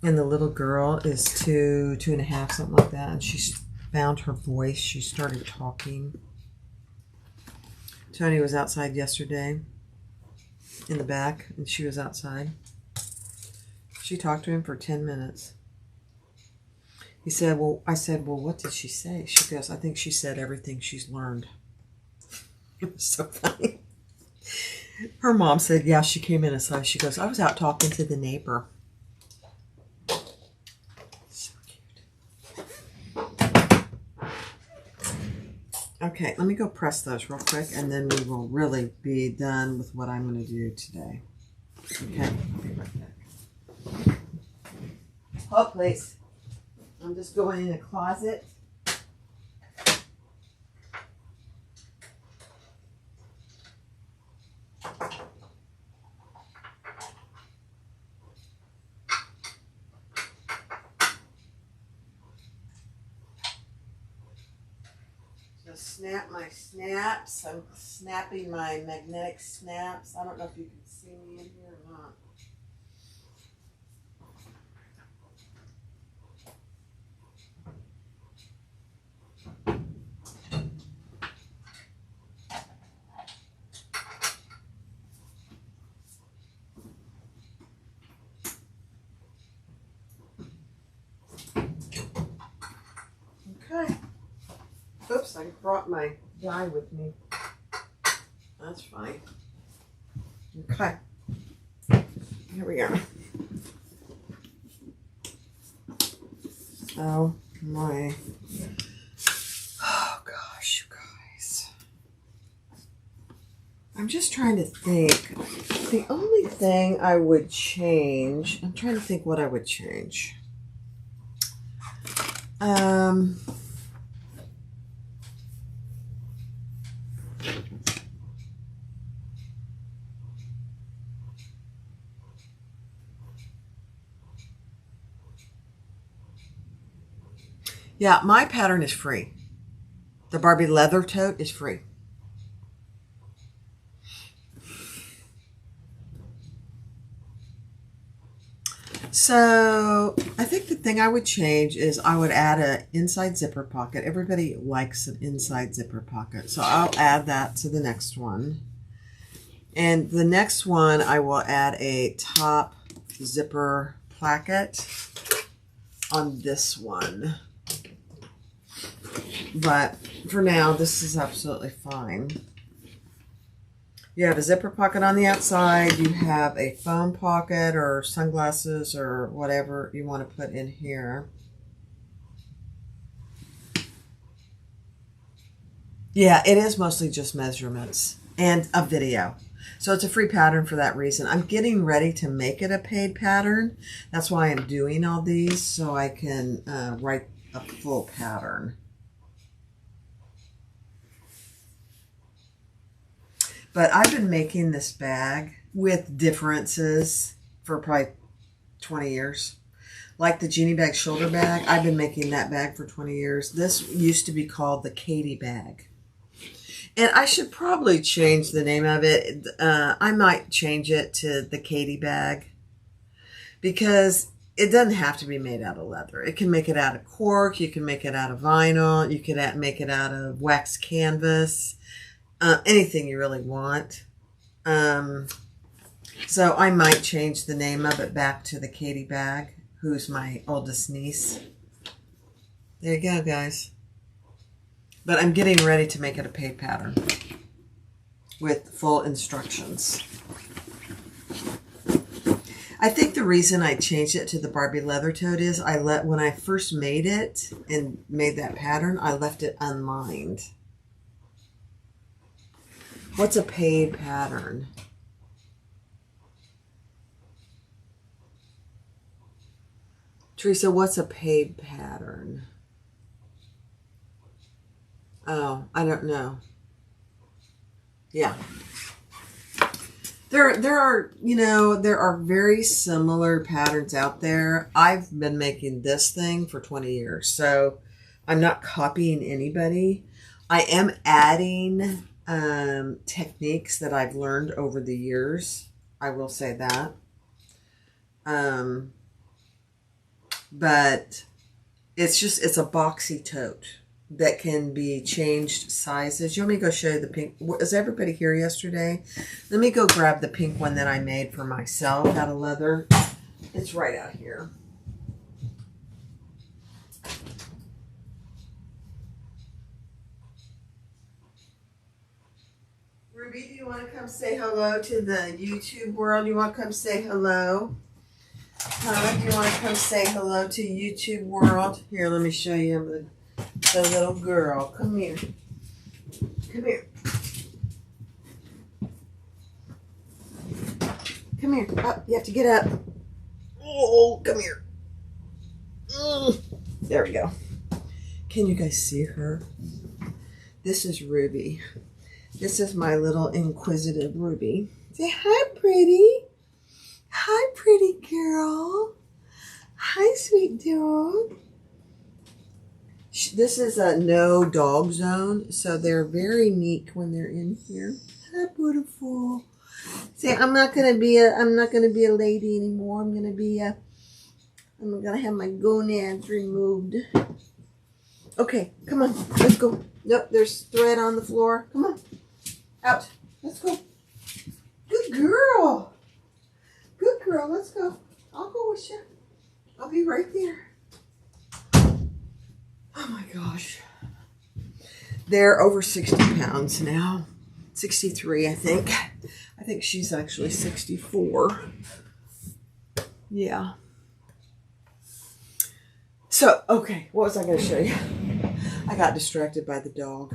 And the little girl is 2.5, something like that. And she's found her voice. She started talking. Tony was outside yesterday in the back, and she was outside. She talked to him for 10 minutes. He said, well, I said, well, what did she say? She goes, I think she said everything she's learned. It was so funny. Her mom said, yeah, she came in inside. She goes, I was out talking to the neighbor. So cute. Okay, let me go press those real quick, and then we will really be done with what I'm going to do today. Okay, I'll be right back. Hold, please. I'm just going in a closet. Snap my snaps. I'm snapping my magnetic snaps. I don't know if you can see me in here or not. Okay. Oops, I brought my die with me. That's fine. Okay. Here we are. Oh my. Oh gosh, you guys. I'm just trying to think. The only thing I would change, I'm trying to think what I would change. Yeah, my pattern is free. The Barbie leather tote is free. So I think the thing I would change is I would add an inside zipper pocket. Everybody likes an inside zipper pocket. So I'll add that to the next one. And the next one, I will add a top zipper placket on this one. But for now, this is absolutely fine. You have a zipper pocket on the outside. You have a phone pocket or sunglasses or whatever you want to put in here. Yeah, it is mostly just measurements and a video. So it's a free pattern for that reason. I'm getting ready to make it a paid pattern. That's why I'm doing all these, so I can write a full pattern. But I've been making this bag with differences for probably 20 years. Like the Jeannie bag shoulder bag, I've been making that bag for 20 years. This used to be called the Katie bag. And I should probably change the name of it. I might change it to the Katie bag, because it doesn't have to be made out of leather. It can make it out of cork. You can make it out of vinyl. You could make it out of wax canvas. Anything you really want. So I might change the name of it back to the Katie bag, who's my oldest niece. There you go, guys. But I'm getting ready to make it a paid pattern with full instructions. I think the reason I changed it to the Barbie leather tote is when I first made it and made that pattern, I left it unlined. What's a paid pattern? Teresa, what's a paid pattern? Oh, I don't know. Yeah. There are very similar patterns out there. I've been making this thing for 20 years, so I'm not copying anybody. I am adding techniques that I've learned over the years. I will say that. But it's a boxy tote that can be changed sizes. You want me to go show you the pink? Was everybody here yesterday? Let me go grab the pink one that I made for myself out of leather. It's right out here. Ruby, do you want to come say hello to the YouTube world? You want to come say hello? Do you want to come say hello to YouTube world? Here, let me show you the little girl. Come here. Come here. Come here. Up. You have to get up. Oh, come here. There we go. Can you guys see her? This is Ruby. This is my little inquisitive Ruby. Say hi, pretty. Hi, pretty girl. Hi, sweet dog. This is a no dog zone, so they're very meek when they're in here. Hi, beautiful. Say, I'm not gonna be a lady anymore. I'm gonna have my gonads removed. Okay, come on, let's go. Nope, there's thread on the floor. Come on, out. Let's go. Good girl. Good girl. Let's go. I'll go with you. I'll be right there. Oh my gosh. They're over 60 pounds now. 63, I think. I think she's actually 64. Yeah. So, okay, what was I going to show you? I got distracted by the dog.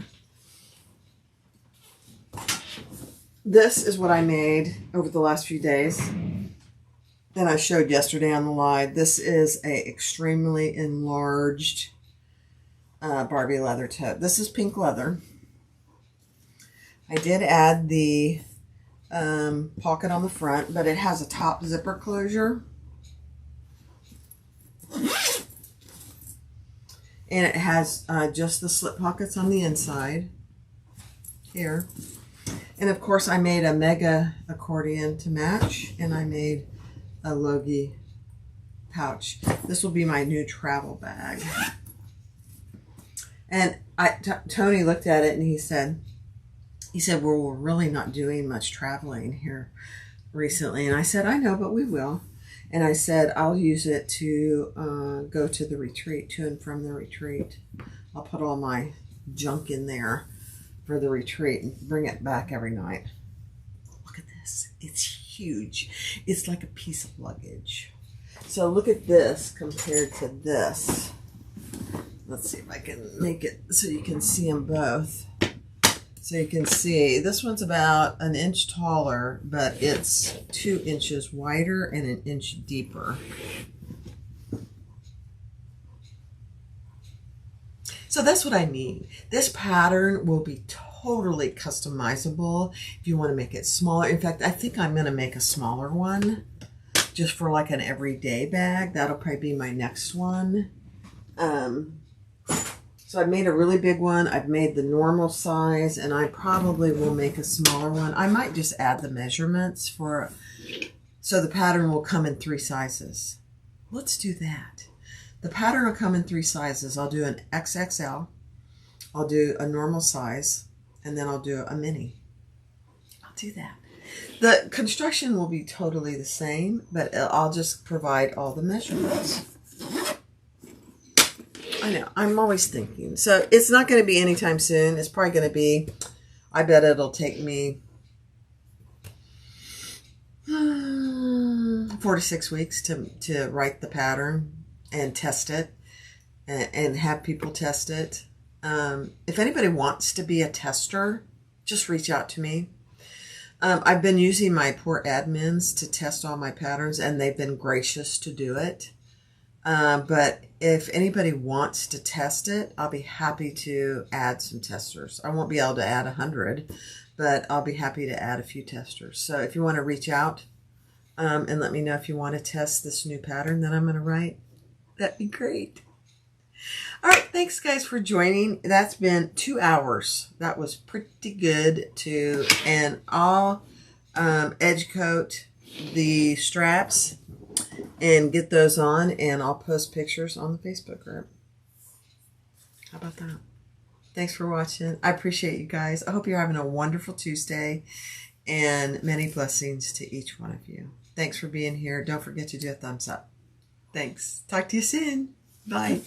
This is what I made over the last few days. And I showed yesterday on the live. This is a extremely enlarged Barbie leather tote. This is pink leather. I did add the pocket on the front, but it has a top zipper closure. And it has just the slip pockets on the inside here. And of course I made a mega accordion to match, and I made a Logie pouch. This will be my new travel bag. And Tony looked at it and he said, well, we're really not doing much traveling here recently. And I said, I know, but we will. And I said, I'll use it to go to the retreat, to and from the retreat. I'll put all my junk in there for the retreat and bring it back every night. Look at this. It's huge. It's like a piece of luggage. So look at this compared to this. Let's see if I can make it so you can see them both. So you can see this one's about an inch taller, but it's 2 inches wider and an inch deeper. So that's what I mean. This pattern will be totally customizable if you want to make it smaller. In fact, I think I'm going to make a smaller one just for like an everyday bag. That'll probably be my next one. So I've made a really big one. I've made the normal size, and I probably will make a smaller one. I might just add the measurements so the pattern will come in 3 sizes. Let's do that. The pattern will come in 3 sizes. I'll do an XXL, I'll do a normal size, and then I'll do a mini. I'll do that. The construction will be totally the same, but I'll just provide all the measurements. I know, I'm always thinking. So it's not going to be anytime soon. It's probably going to be, I bet it'll take me 4 to 6 weeks to write the pattern and test it and have people test it. If anybody wants to be a tester, just reach out to me. I've been using my poor admins to test all my patterns, and they've been gracious to do it. But if anybody wants to test it, I'll be happy to add some testers. I won't be able to add 100, but I'll be happy to add a few testers. So if you want to reach out and let me know if you want to test this new pattern that I'm going to write, that'd be great. All right, thanks guys for joining. That's been 2 hours. That was pretty good too. And I'll edge coat the straps and get those on, and I'll post pictures on the Facebook group. How about that? Thanks for watching. I appreciate you guys. I hope you're having a wonderful Tuesday, and many blessings to each one of you. Thanks for being here. Don't forget to do a thumbs up. Thanks. Talk to you soon. Bye.